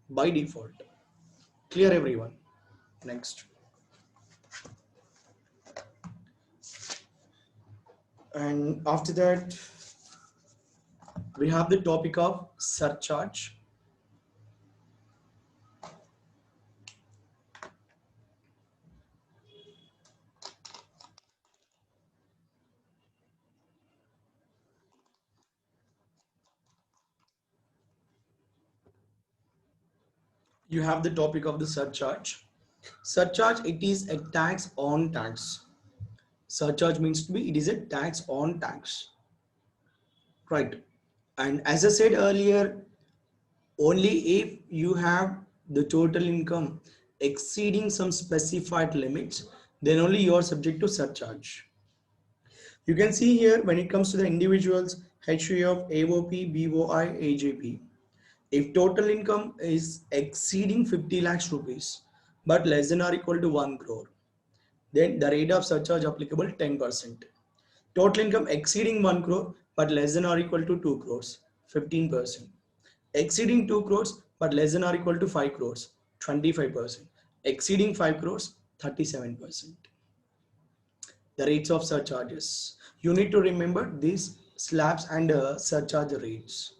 By default. Clear, everyone? Next. And after that, we have the topic of surcharge. You have the topic of the surcharge. Surcharge, it is a tax on tax. Surcharge means to be, it is a tax on tax. Right. And as I said earlier, only if you have the total income exceeding some specified limits, then only you are subject to surcharge. You can see here when it comes to the individuals, HUF, AOP, BOI, AJP. If total income is exceeding 50 lakhs rupees, but less than or equal to 1 crore, then the rate of surcharge applicable 10%. Total income exceeding 1 crore, but less than or equal to 2 crores, 15%. Exceeding 2 crores, but less than or equal to 5 crores, 25%. Exceeding 5 crores, 37%. The rates of surcharges. You need to remember these slabs and surcharge rates.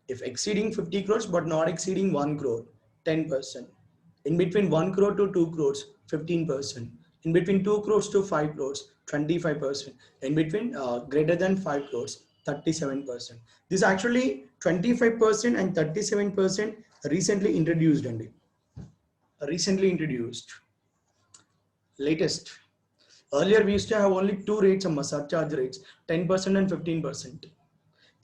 If exceeding 50 crores but not exceeding 1 crore, 10%. In between 1 crore to 2 crores, 15%. In between 2 crores to 5 crores, 25%. In between greater than 5 crores, 37%. This actually 25% and 37% recently introduced, and recently introduced. Latest. Earlier we used to have only two rates of surcharge rates, 10% and 15%.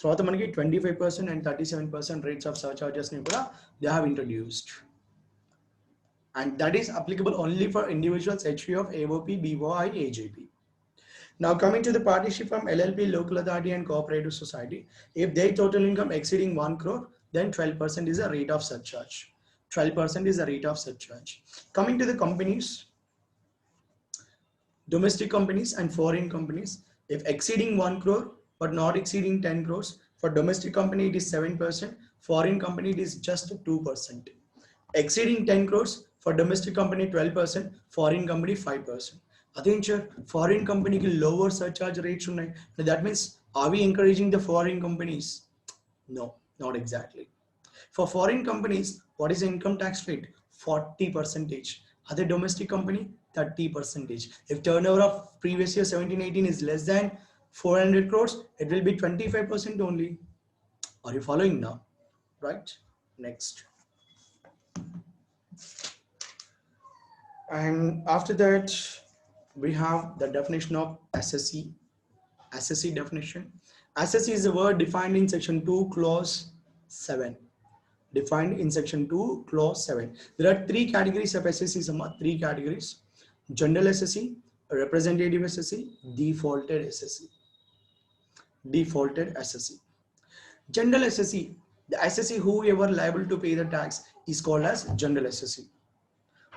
తర్వాత మనకి 25% and 37% rates of surcharges ని కూడా they have introduced, and that is applicable only for individuals HUF, AOP, BOI, AJP. Now coming to the partnership from LLP, local authority and cooperative society, if their total income exceeding 1 crore, then 12% is the rate of surcharge. 12% is the rate of surcharge. Coming to the companies, domestic companies and foreign companies, if exceeding 1 crore but not exceeding 10 crores, for domestic company it is 7%, foreign company it is just 2%. Exceeding 10 crores for domestic company 12%, foreign company 5%. Attention, foreign company ki lower surcharge rates unnai. That means, are we encouraging the foreign companies? No, not exactly. For foreign companies, what is the income tax rate? 40%. Other domestic company, 30%. If turnover of previous year 17-18 is less than 400 crores, it will be 25% only. Are you following now? Right? Next. And after that, we have the definition of SSE. SSE definition. SSE is a word defined in section 2, clause 7. Defined in section 2, clause 7. There are three categories of SSE, three categories: general SSE, representative SSE, defaulted SSE. Defaulted SSE. General SSE, the SSE whoever liable to pay the tax is called as general SSE.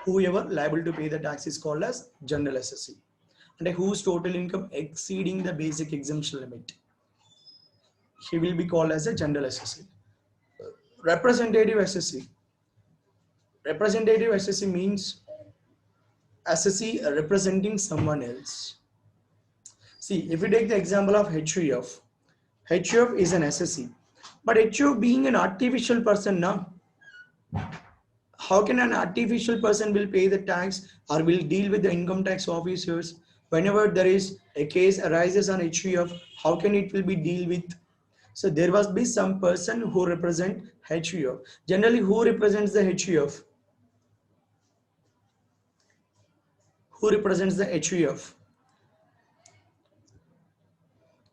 Whoever liable to pay the tax is called as general SSE. And whose total income exceeding the basic exemption limit, he will be called as a general SSE. Representative SSE. Representative SSE means SSE representing someone else. See, if we take the example of HUF, HUF is an SSE, but HUF being an artificial person now, how can an artificial person will pay the tax or will deal with the income tax officers whenever there is a case arises on HUF? How can it will be deal with? So there must be some person who represent HUF. Generally, who represents the HUF? Who represents the HUF?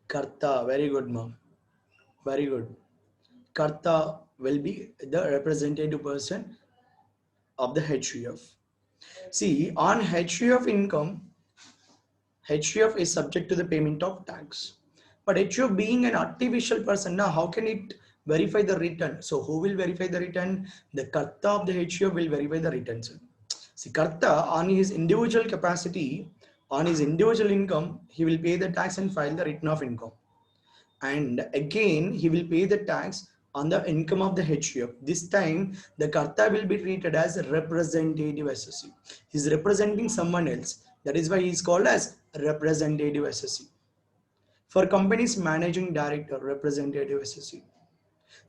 Karta. Very good, ma'am. Very good. Karta will be the representative person of the HUF. See, on HUF income, HUF is subject to the payment of tax. But HUF being an artificial person, now how can it verify the return? So who will verify the return? The Karta of the HUF will verify the returns. See, Karta on his individual capacity, on his individual income, he will pay the tax and file the return of income. And again, he will pay the tax on the income of the HUF. This time, the Karta will be treated as a representative SSE. He is representing someone else. That is why he is called as representative SSE. For companies, managing director, representative SSE.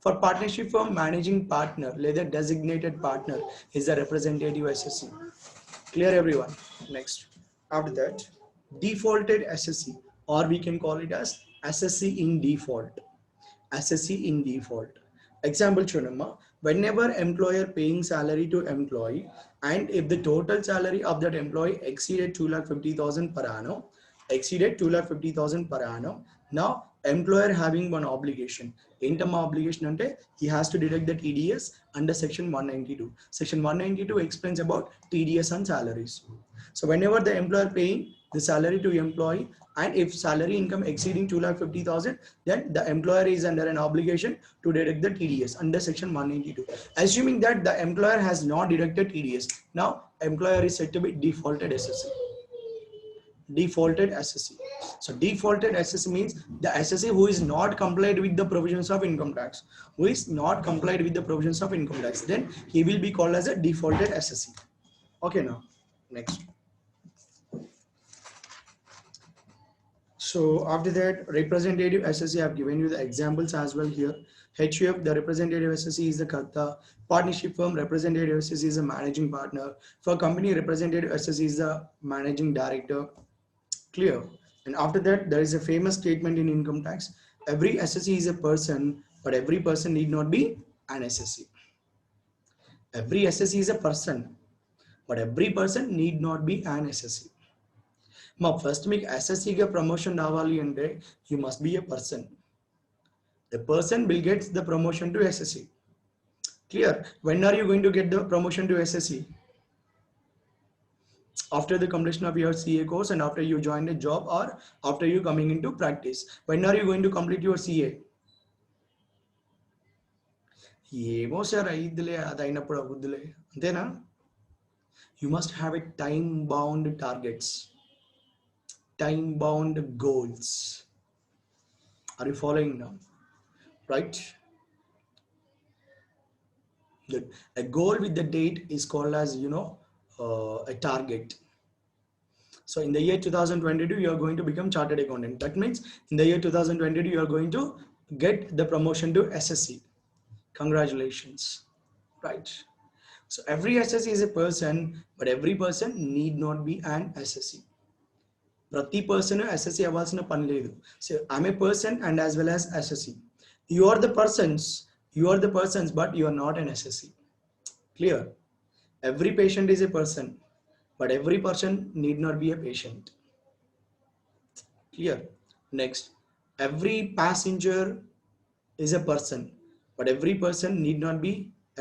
For partnership firm, managing partner, లేదా designated partner is a representative SSE. Clear everyone? Next. After that, defaulted SSE, or we can call it as SSE in default. SSE in default. Example Chunama, whenever employer paying salary to employee, and if the total salary of that employee exceeded 2,50,000 per annum, per annum, now employer having one obligation. In term obligation ante, he has to deduct the TDS under section 192. Section 192 explains about TDS and salaries. So whenever the employer paying the salary to employee, and if salary income exceeding 2,50,000, then the employer is under an obligation to deduct the TDS under section 192. Assuming that the employer has not deducted TDS, now employer is said to be defaulted SSE. Defaulted SSE. So defaulted SSE means the SSE who is not complied with the provisions of income tax. Who is not complied with the provisions of income tax, then he will be called as a defaulted SSE. Okay, now next. So after that, representative SSE, I have given you the examples as well here. HUF, the representative SSE is the Karta. Partnership firm, representative SSE is a managing partner. For company, representative SSE is the managing director. Clear? And after that, there is a famous statement in income tax. Every SSE is a person, but every person need not be an SSE. Every SSE is a person, but every person need not be an SSE. Now, first make SSE ke promotion ravali ante, you must be a person. The person will get the promotion to SSE. Clear? When are you going to get the promotion to SSE? After the completion of your CA course and after you join a job or after you coming into practice. When are you going to complete your CA? ఏమో sir అయిద్దిలే అది అయినప్పుడు అవుద్దిలే అంతేనా? You must have a time bound targets, time bound goals. Are you following now? Right? Good. A goal with the date is called as, a target. So in the year 2022, you are going to become chartered accountant. That means in the year 2022, you are going to get the promotion to SSE. Congratulations. Right? So every SSE is a person, but every person need not be an SSE. Prati person SSE avalsina pani ledu. So I'm a person and as well as SSE. You are the persons, but you are not an SSE. Clear? Every patient is a person, but every person need not be a patient. Clear? Next, every passenger is a person, but every person need not be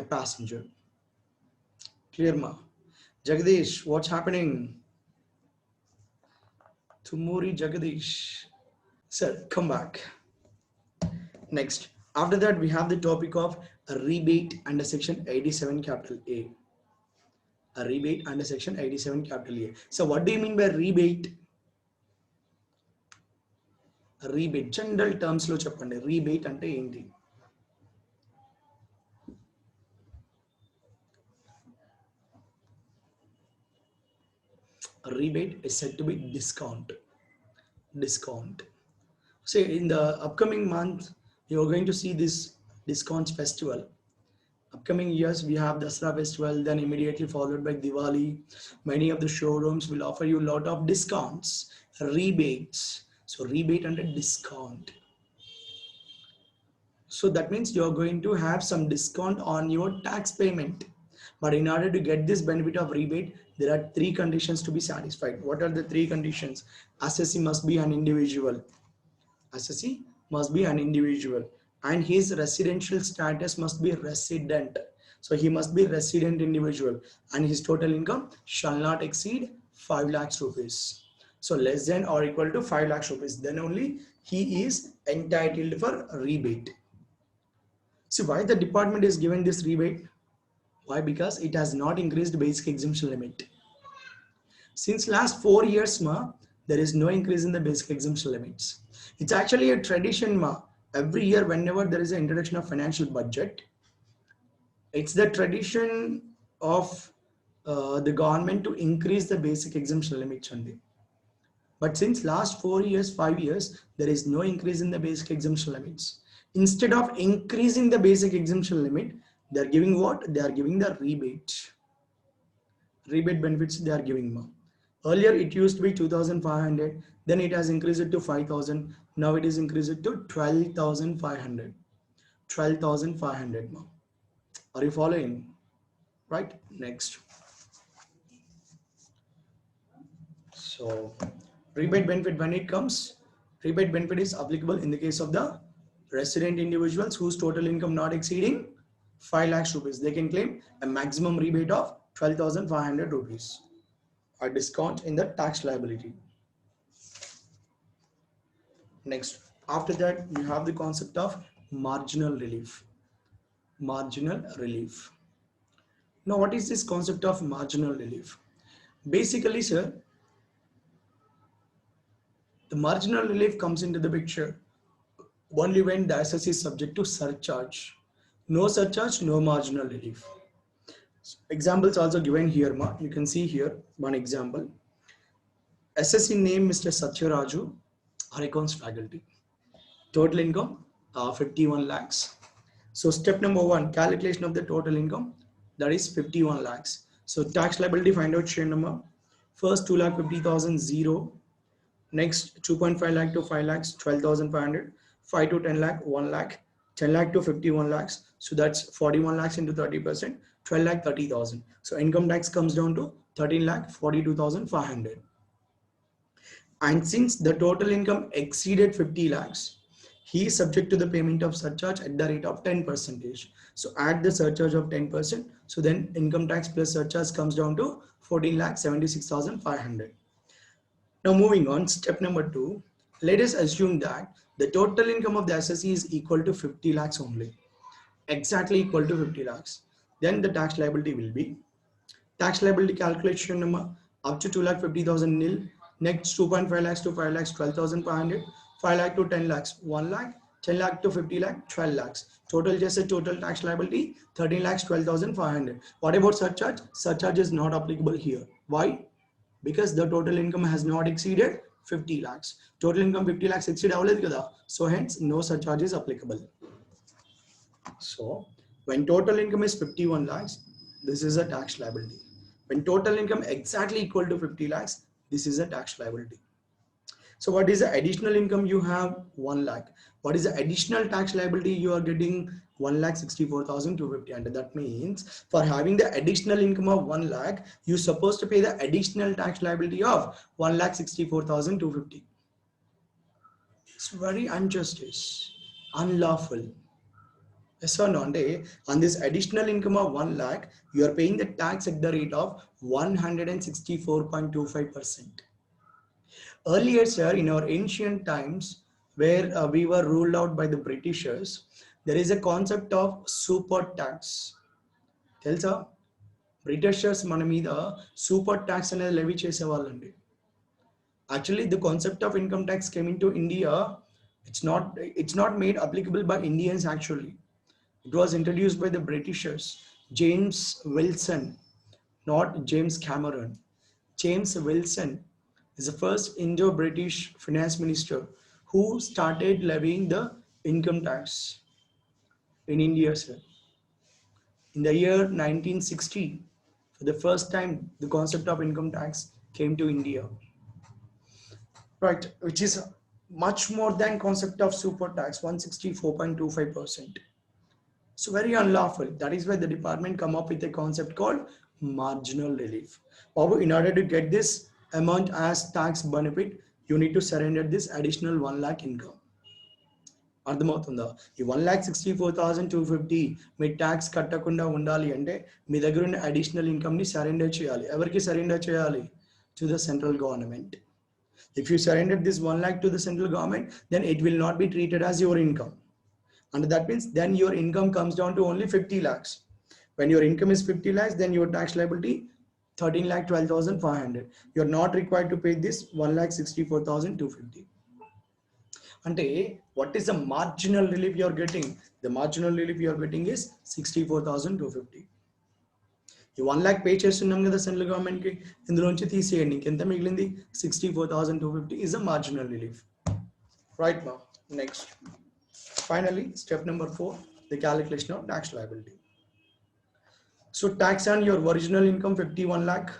a passenger. Clear, ma? Jagdish, what's happening? Tumuri Jagdish. Sir, come back. Next, after that, we have the topic of a rebate under section 87 capital A. A rebate under section 87 capital A. So what do you mean by rebate? A rebate, general terms lo cheppandi. Rebate ante enti? A rebate is said to be discount. Say in the upcoming month, you're going to see this discounts festival. Upcoming years, we have Dasra festival, then immediately followed by Diwali. Many of the showrooms will offer you a lot of discounts, rebates. So rebate under discount. So that means you're going to have some discount on your tax payment. But in order to get this benefit of rebate, there are 3 conditions to be satisfied. What are the 3 conditions? Assessee must be an individual. Assessee must be an individual. and his residential status must be resident. So he must be resident individual and his total income shall not exceed 5 lakhs rupees. So less than or equal to 5 lakhs rupees, then only he is entitled for rebate. See why the department is given this rebate? Why? Because it has not increased basic exemption limit. Since last 4 years, there is no increase in the basic exemption limits. It's actually a tradition, every year whenever there is an introduction of financial budget, it's the tradition of the government to increase the basic exemption limits only. But since last 4 years, 5 years, there is no increase in the basic exemption limits. Instead of increasing the basic exemption limit, they are giving what? They are giving the rebate benefits they are giving now. Earlier it used to be 2,500, then it has increased to 5,000. Now it is increased to 12,500. 12,500 now. Are you following? Right? Next. So rebate benefit, when it comes, rebate benefit is applicable in the case of the resident individuals whose total income not exceeding 5 lakhs rupees. They can claim a maximum rebate of 12,500 rupees. A discount in the tax liability. Next, after that, you have the concept of marginal relief. Marginal relief. Now, what is this concept of marginal relief? Basically, sir, the marginal relief comes into the picture only when the assess is subject to surcharge. No surcharge, no marginal relief. Examples also given here. You can see here one example. Assessee name Mr. Satyaraju, our accounts faculty. Total income 51 lakhs. So step number 1, calculation of the total income, that is 51 lakhs. So tax liability, find out share number. First 2,50,000 0. Next 2.5 lakh to 5 lakhs 12,500. 5 to 10 lakh 1 lakh. 10 lakh to 51 lakhs. So that's 41 lakhs into 30%. 12 lakh 30,000. So income tax comes down to 13 lakh 42,500. And since the total income exceeded 50 lakhs, he is subject to the payment of surcharge at the rate of 10%. So add the surcharge of 10%. So then income tax plus surcharge comes down to 14,76,500. Now moving on, step number 2, let us assume that the total income of the assessee is equal to 50 lakhs only. Exactly equal to 50 lakhs. Then the tax liability will be tax liability calculation number up to 2,50,000 nil. Next 2.5 lakhs to 5 lakhs 12,500. 5 lakh to 10 lakhs 1 lakh. 10 lakh to 50 lakh 12 lakhs. Total just a total tax liability 13 lakhs 12,500. What about surcharge? Surcharge is not applicable here. Why? Because the total income has not exceeded 50 lakhs. Total income 50 lakhs exceed avaledu kada. So hence no surcharge is applicable. So when total income is 51 lakhs, this is a tax liability. When total income exactly equal to 50 lakhs, this is a tax liability. So what is the additional income you have? 1 lakh. What is the additional tax liability you are getting? 1,64,250. And that means for having the additional income of 1 lakh, you're supposed to pay the additional tax liability of 1,64,250. It's very unjust, unlawful. Yes or no? On this additional income of 1 lakh, you are paying the tax at the rate of 164.25%. Earlier, sir, in our ancient times, where we were ruled out by the Britishers, there is a concept of super tax. Telsa, Britishers manamida super tax and levy chesevalandi. Actually, the concept of income tax came into India. It's not made applicable by Indians actually. It was introduced by the Britishers, James Wilson, not James Cameron. James Wilson is the first Indo-British finance minister who started levying the income tax in India, sir. In the year 1960, for the first time, the concept of income tax came to India. Right, which is much more than concept of super tax, 164.25%. So very unlawful. That is why the department come up with a concept called marginal relief. However, in order to get this amount as tax benefit, you need to surrender this additional 1 lakh income. అర్థమవుతుందా? ఈ 1,64,250 మీ tax కట్టకుండా ఉండాలి అంటే మీ దగ్గర ఉన్న additional ఇన్కమ్ని surrender చేయాలి. ఎవరికి surrender చేయాలి? To the central government. If you surrender this 1 lakh to the central government, then it will not be treated as your income. And that means then your income comes down to only 50 lakhs. When your income is 50 lakhs, then your tax liability 13,12,500. You're not required to pay this 1,64,250. Ante, what is the marginal relief you're getting? The marginal relief you're getting is 64,250. ఈ 1 lakh pay చేస్తున్నాం కదా central గవర్నమెంట్కి, ఇందులోంచి తీసేయండి, ఇంకెంత మిగిలింది? 64,250 is a marginal relief. Right now, next. Finally, step number 4, the calculation of tax liability. So tax on your original income 51 lakh,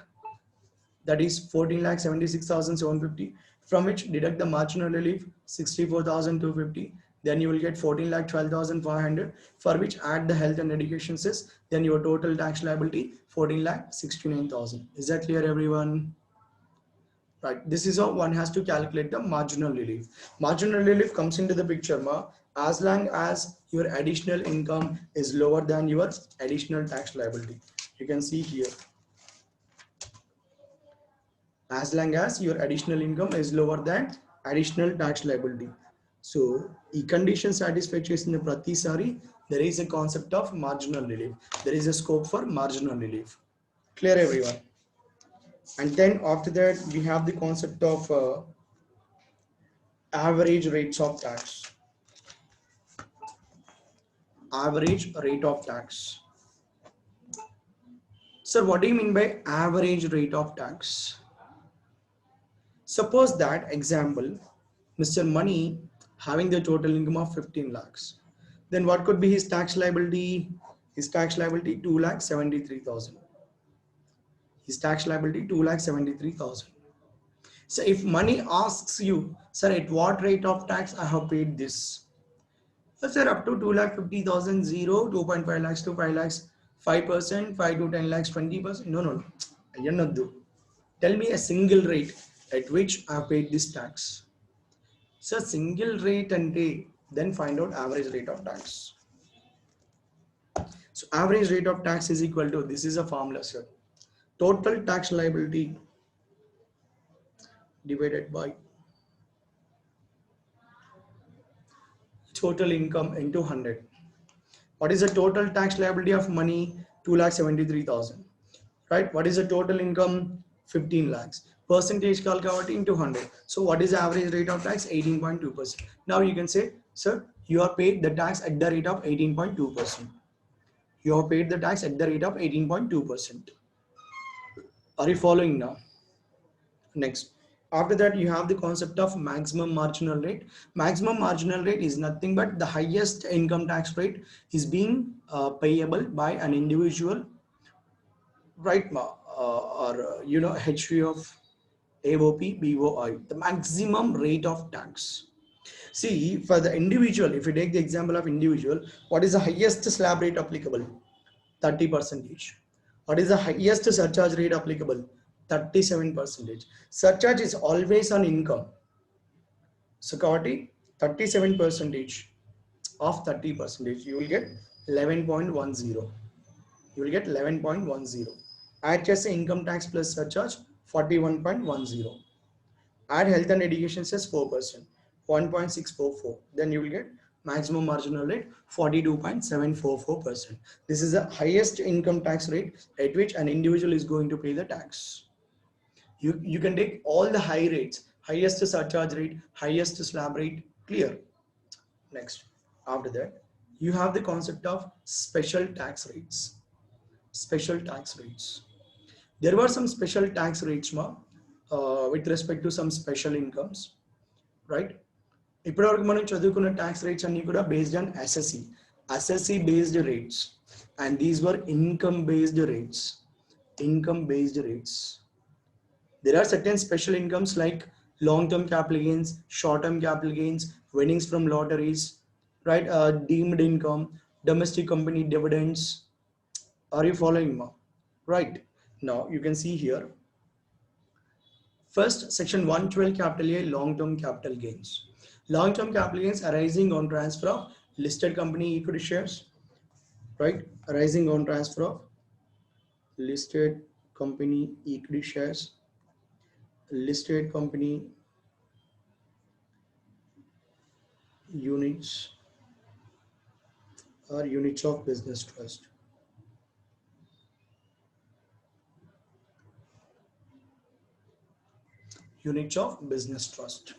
that is 14,76,750, from which deduct the marginal relief 64,250, then you will get 14,12,500, for which add the health and education cess, then your total tax liability 14,69,000. Is that clear, everyone? Right, this is how one has to calculate the marginal relief. Marginal relief comes into the picture as long as your additional income is lower than your additional tax liability. You can see here, as long as your additional income is lower than additional tax liability. So ఈ condition satisfy చేసిన ప్రతిసారి there is a concept of marginal relief. There is a scope for marginal relief. Clear, everyone? And then after that we have the concept of average rates of tax. Average rate of tax. Sir, what do you mean by average rate of tax? Suppose that example, Mr. Money having the total income of 15 lakhs. Then what could be his tax liability? His tax liability 2,73,000. His tax liability 2,73,000. So if Money asks you, sir, at what rate of tax I have paid this? Sir, up to 2,50,000, 0, 2.5 lakhs to 5 lakhs, 5%, 5 to 10 lakhs, 20%. No. Tell me a single rate at which I have paid this tax. So single rate and day, then find out average rate of tax. So average rate of tax is equal to, this is a formula, sir. Total tax liability divided by total income into 100. What is the total tax liability of Money? 2,73,000. Right? What is the total income? 15 lakhs. Percentage calculate into 100. So what is the average rate of tax? 18.2%. Now you can say, sir, you are paid the tax at the rate of 18.2%. You are paid the tax at the rate of 18.2%. Are you following now? Next. After that, you have the concept of maximum marginal rate. Maximum marginal rate is nothing but the highest income tax rate is being payable by an individual, right? HV of AOP, BOI, the maximum rate of tax. See, for the individual, if you take the example of individual, what is the highest slab rate applicable? 30%. What is the highest surcharge rate applicable? 37%. Surcharge is always on income. So, 37% of 30%, you will get 11.10. You will get 11.10. Add just income tax plus surcharge, 41.10. Add health and education cess 4%, 1.644. Then you will get maximum marginal rate 42.744%. This is the highest income tax rate at which an individual is going to pay the tax. You can take all the high rates, highest surcharge rate, highest slab rate, clear. Next, after that, you have the concept of special tax rates. Special tax rates. There were some special tax rates with respect to some special incomes, right? ఇప్పటివరకు మనం చదువుకున్న tax rates అన్ని కూడా based on assessee based rates, and these were income based rates. There are certain special incomes like long-term capital gains, short-term capital gains, winnings from lotteries, right? Deemed income, domestic company dividends. Are you following me? Right. Now you can see here. First, section 112 capital A, long-term capital gains. Long-term capital gains arising on transfer of listed company equity shares, right? Arising on transfer of listed company equity shares, listed company units or units of business trust. Units of business trust.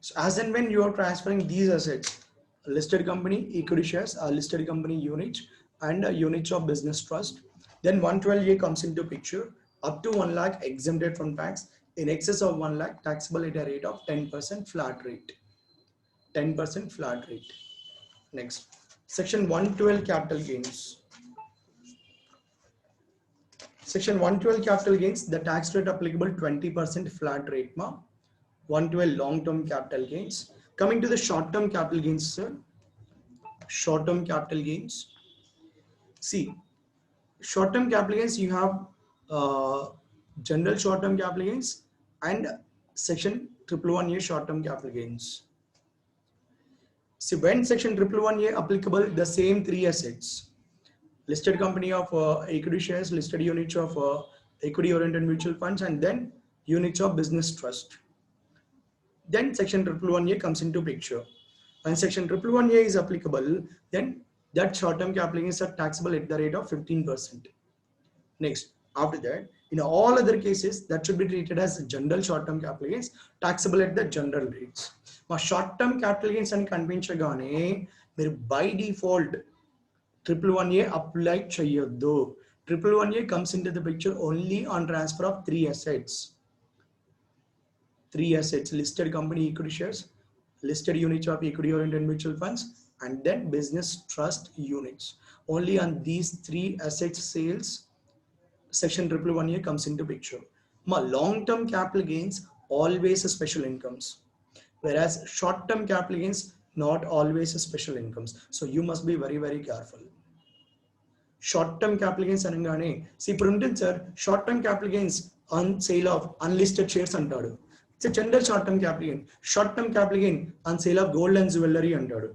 So as and when you are transferring these assets, listed company equity shares, listed company units, and units of business trust, then 112A comes into picture. Up to 1 lakh exempted from tax, in excess of 1 lakh taxable at a rate of 10% flat rate. 10% flat rate. Next, section 112 capital gains. Section 112 capital gains, the tax rate applicable 20% flat rate. 112 long-term capital gains. Coming to the short-term capital gains, sir. Short-term capital gains. See, short-term capital gains, you have general short-term capital gains and section 111A short-term capital gains. See, when section 111A applicable, the same three assets. Listed company of equity shares, listed units of equity oriented mutual funds, and then units of business trust. Then section 111A comes into picture. When section 111A is applicable, then that short-term capital gains are taxable at the rate of 15%. Next, after that, in all other cases, that should be treated as general short-term capital gains, taxable at the general rates. Now, short-term capital gains and convention by default 111A apply chayaddu. 111A comes into the picture only on transfer of three assets. Three assets: listed company equity shares, listed units of equity oriented mutual funds, and then business trust units. Only on these three assets sales, section 111A comes into picture. Long-term capital gains always a special incomes, whereas short-term capital gains not always a special incomes. So you must be very, very careful. Short-term capital gains అనగానే ఇప్పుడు ఉంటుంది sir, short term capital gains on sale of unlisted shares అంటాడు. It's general short term capital gain. Short term capital gain on sale of gold and jewellery అంటాడు.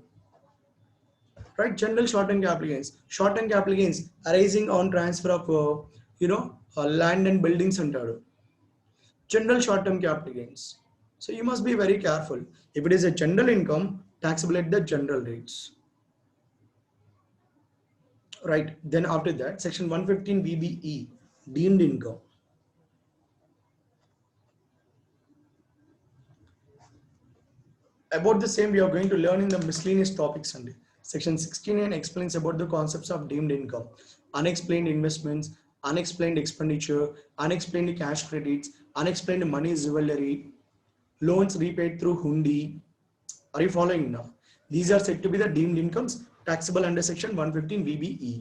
Right? General short-term capital gains. Short-term capital gains arising on transfer of land and buildings అంటాడు. General short-term capital gains. So you must be very careful. If it is a general income, taxable at the general rates. Right? Then after that, section 115 VBE, deemed income. About the same, we are going to learn in the miscellaneous topics only. Section 69 explains about the concepts of deemed income, unexplained investments, unexplained expenditure, unexplained cash credits, unexplained money jewelry, loans repaid through hundi. Are you following now? These are said to be the deemed incomes taxable under section 115 VBE.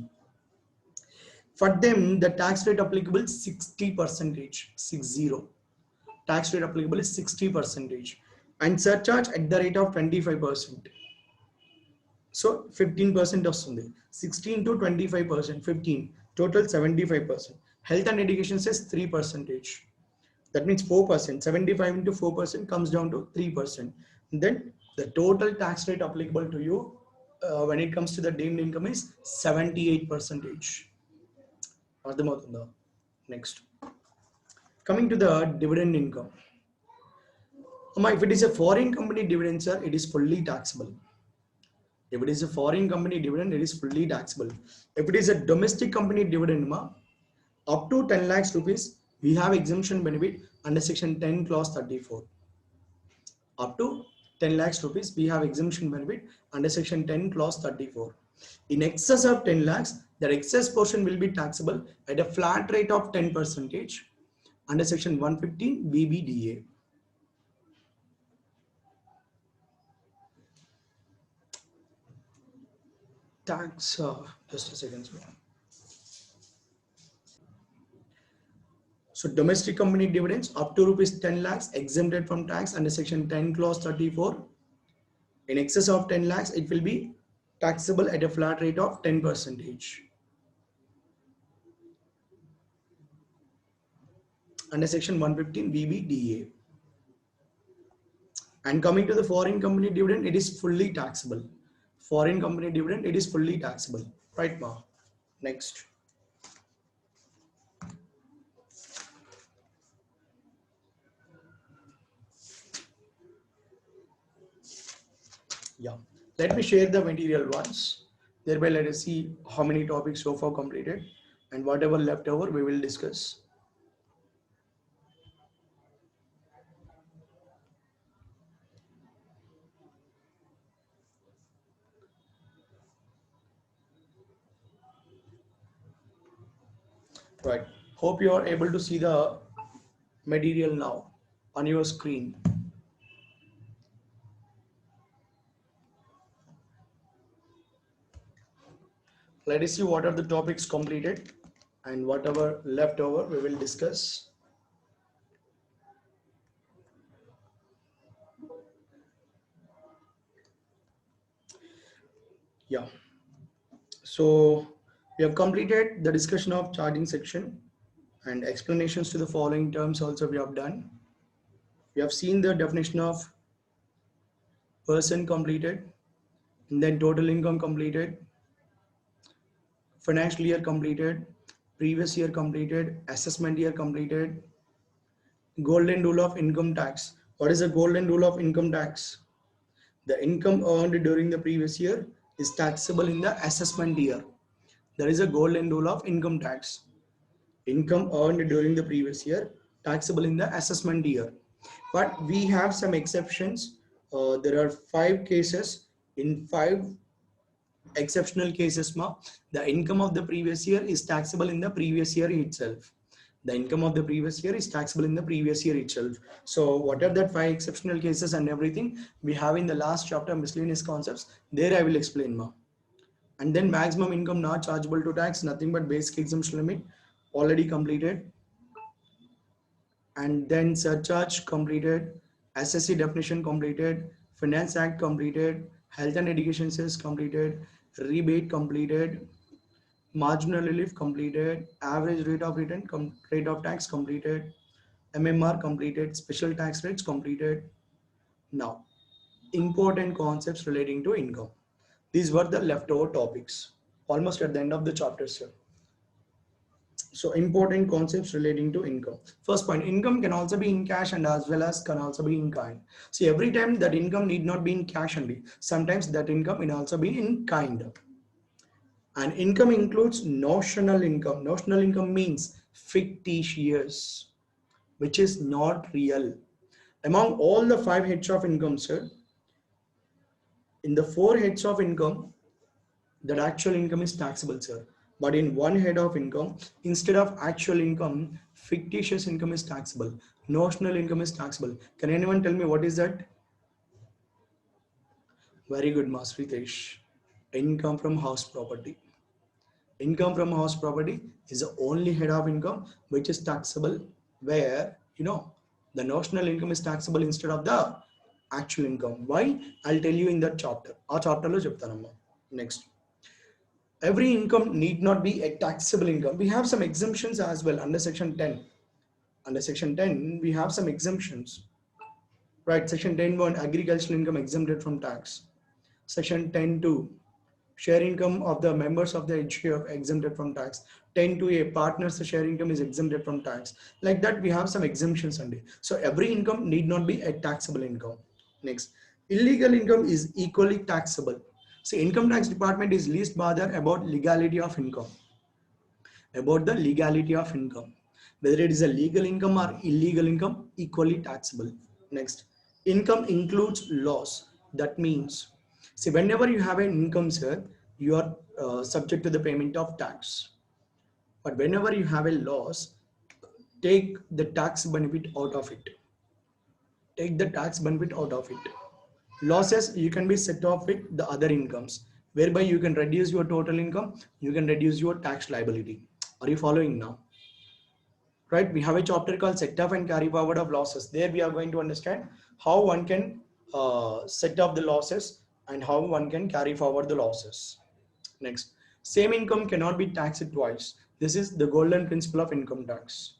For them, the tax rate applicable is 60%, 60. Tax rate applicable is 60%, and surcharge at the rate of 25%. So 15% వస్తుంది. 16 to 25%, 15, total 75%. Health and education says 3%. That means 4%. 75 into 4% comes down to 3%. And then the total tax rate applicable to you when it comes to the deemed income is 78%. అర్థమవుతుందా? Next, coming to the dividend income. If it is a foreign company dividend, sir, it is fully taxable. If it is a foreign company dividend, it is fully taxable. If it is a domestic company dividend, up to 10 lakhs rupees, we have exemption benefit under section 10 clause 34. Up to 10 lakhs rupees, we have exemption benefit under section 10 clause 34. In excess of 10 lakhs, the excess portion will be taxable at a flat rate of 10% under section 115 BBDA. Tax, just a second. So domestic company dividends up to rupees 10 lakhs exempted from tax under section 10 clause 34. In excess of 10 lakhs, it will be taxable at a flat rate of 10% under section 115 BBDA. And coming to the foreign company dividend, it is fully taxable. Foreign company dividend, it is fully taxable. Right, Ma? Next. Yeah. Let me share the material once. Thereby, let us see how many topics so far completed and whatever left over we will discuss. Right. Hope you are able to see the material now on your screen. Let us see what are the topics completed and whatever left over we will discuss. Yeah. So we have completed the discussion of charging section and explanations to the following terms also we have done. We have seen the definition of person completed, and then total income completed, financial year completed, previous year completed, assessment year completed, golden rule of income tax. What is the golden rule of income tax? The income earned during the previous year is taxable in the assessment year. There is a golden rule of income tax. Income earned during the previous year taxable in the assessment year. But we have some exceptions. There are 5 cases. In 5 exceptional cases, the income of the previous year is taxable in the previous year itself. The income of the previous year is taxable in the previous year itself. So what are that 5 exceptional cases and everything we have in the last chapter, miscellaneous concepts? There I will explain, And then maximum income not chargeable to tax, nothing but basic exemption limit already completed. And then surcharge completed, SSC definition completed, Finance Act completed, Health and Education Cess completed, rebate completed, marginal relief completed, average rate of return rate of tax completed, MMR completed, special tax rates completed. Now, important concepts relating to income. These were the leftover topics, almost at the end of the chapter, sir. So important concepts relating to income. First point, income can also be in cash and as well as can also be in kind. See, every time that income need not be in cash only. Sometimes that income can also be in kind. And income includes notional income. Notional income means fictitious, which is not real. Among all the 5 heads of income, sir, in the 4 heads of income, that actual income is taxable, sir. But in one head of income, instead of actual income, fictitious income is taxable. Notional income is taxable. Can anyone tell me what is that? Very good, Mas Ritesh. Income from house property. Income from house property is the only head of income which is taxable, where the notional income is taxable instead of the actual income. Why? I'll tell you in that chapter. Our chapter lo cheptanamma. Next. Every income need not be a taxable income. We have some exemptions as well under section 10. Under section 10, we have some exemptions. Right, section 10.1, agricultural income exempted from tax. Section 10.2, share income of the members of the HUF exempted from tax. 10.2a, partners share income is exempted from tax. Like that, we have some exemptions under. So every income need not be a taxable income. Next, illegal income is equally taxable. See, income tax department is least bothered about legality of income. About the legality of income. Whether it is a legal income or illegal income, equally taxable. Next, income includes loss. That means, see, whenever you have an income, sir, you are subject to the payment of tax. But whenever you have a loss, take the tax benefit out of it. Take the tax benefit out of it. Losses, you can be set off with the other incomes, whereby you can reduce your total income, you can reduce your tax liability. Are you following now? Right, we have a chapter called set off and carry forward of losses. There we are going to understand how one can set off the losses and how one can carry forward the losses. Next, same income cannot be taxed twice. This is the golden principle of income tax.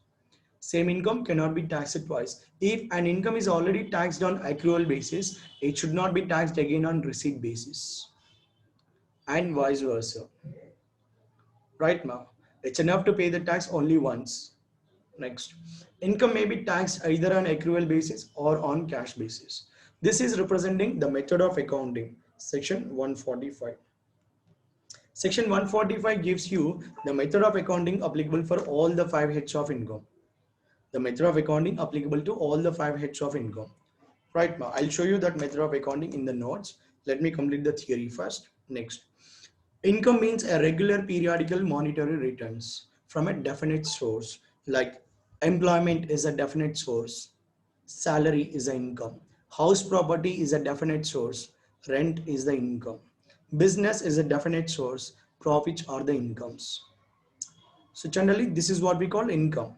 Same income cannot be taxed twice. If an income is already taxed on accrual basis, it should not be taxed again on receipt basis, and vice versa. Right now, it's enough to pay the tax only once. Next, income may be taxed either on accrual basis or on cash basis. This is representing the method of accounting, section 145. Section 145 gives you the method of accounting applicable for all the 5 heads of income. The method of accounting applicable to all the 5 heads of income. Right now, I'll show you that method of accounting in the notes. Let me complete the theory first. Next, income means a regular periodical monetary returns from a definite source, like employment is a definite source, salary is an income, house property is a definite source, rent is the income, business is a definite source, profits are the incomes. So generally this is what we call income.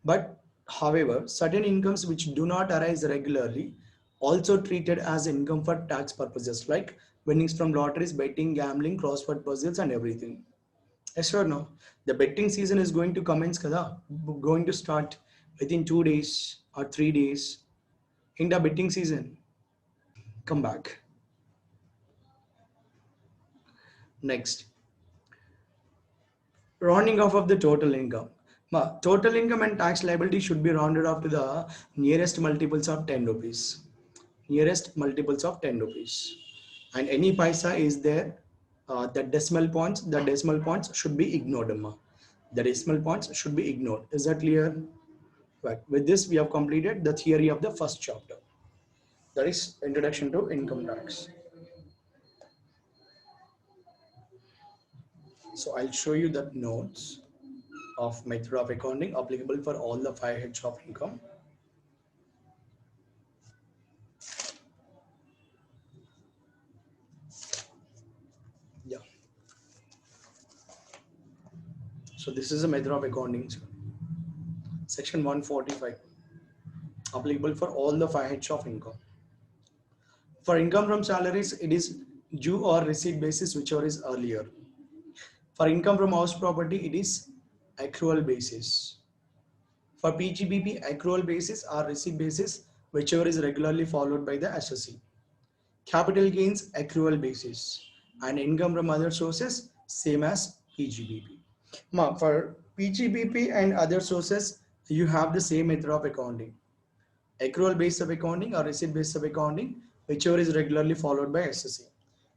But however, certain incomes which do not arise regularly also treated as income for tax purposes, like winnings from lotteries, betting, gambling, crossword puzzles and everything. Yes or no? The betting season is going to commence kada, going to start within 2 days or 3 days in the betting season. Come back. Next, rounding off of the total income. Total income and tax liability should be rounded off to the nearest multiples of 10 rupees. Nearest multiples of 10 rupees. And any paisa is there, the decimal points should be ignored. Amma. The decimal points should be ignored. Is that clear? Right. With this, we have completed the theory of the first chapter. That is Introduction to Income Tax. So I'll show you the notes of method of accounting applicable for all the 5 heads of income. Yeah. So this is a method of accounting. Section 145 applicable for all the 5 heads of income. For income from salaries, it is due or receipt basis, whichever is earlier. For income from house property, it is accrual basis. For PGBP, accrual basis or receipt basis, whichever is regularly followed by the assessee. Capital gains, accrual basis. And income from other sources, same as PGBP. For PGBP and other sources, you have the same method of accounting. Accrual based of accounting or receipt based of accounting, whichever is regularly followed by assessee.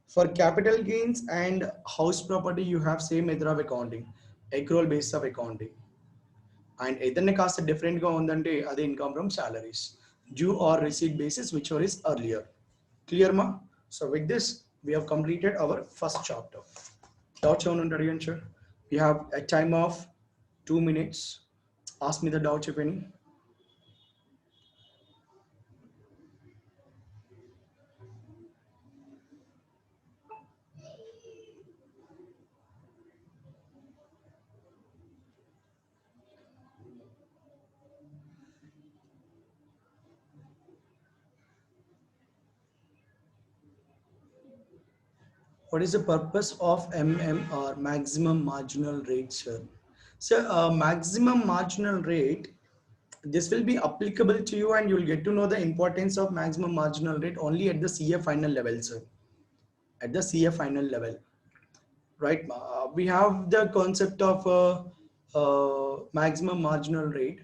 For capital gains and house property, you have same method of accounting, accrual based of accounting. And ఏదైనా కాస్త డిఫరెంట్గా ఉందంటే అదే income from salaries, due or receipt basis, whichever is earlier. Clear ma? So with this, we have completed our first chapter. Doubts on sir? We have a time of 2 minutes. Ask me the doubts if any. What is the purpose of MMR, maximum marginal rate, sir? So, maximum marginal rate, this will be applicable to you and you will get to know the importance of maximum marginal rate only at the CA final level, sir. At the CA final level, right? We have the concept of maximum marginal rate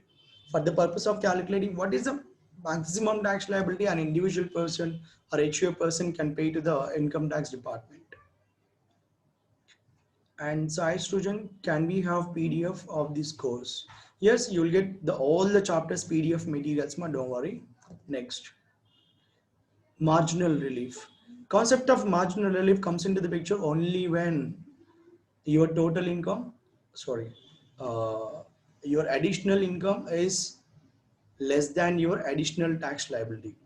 for the purpose of calculating what is the maximum tax liability an individual person or HUA person can pay to the income tax department. And so, student, can we have PDF of this course? Yes, you will get all the chapters PDF materials, ma, don't worry. Next, marginal relief. Concept of marginal relief comes into the picture only when your total income, sorry, uh, your additional income is less than your additional tax liability.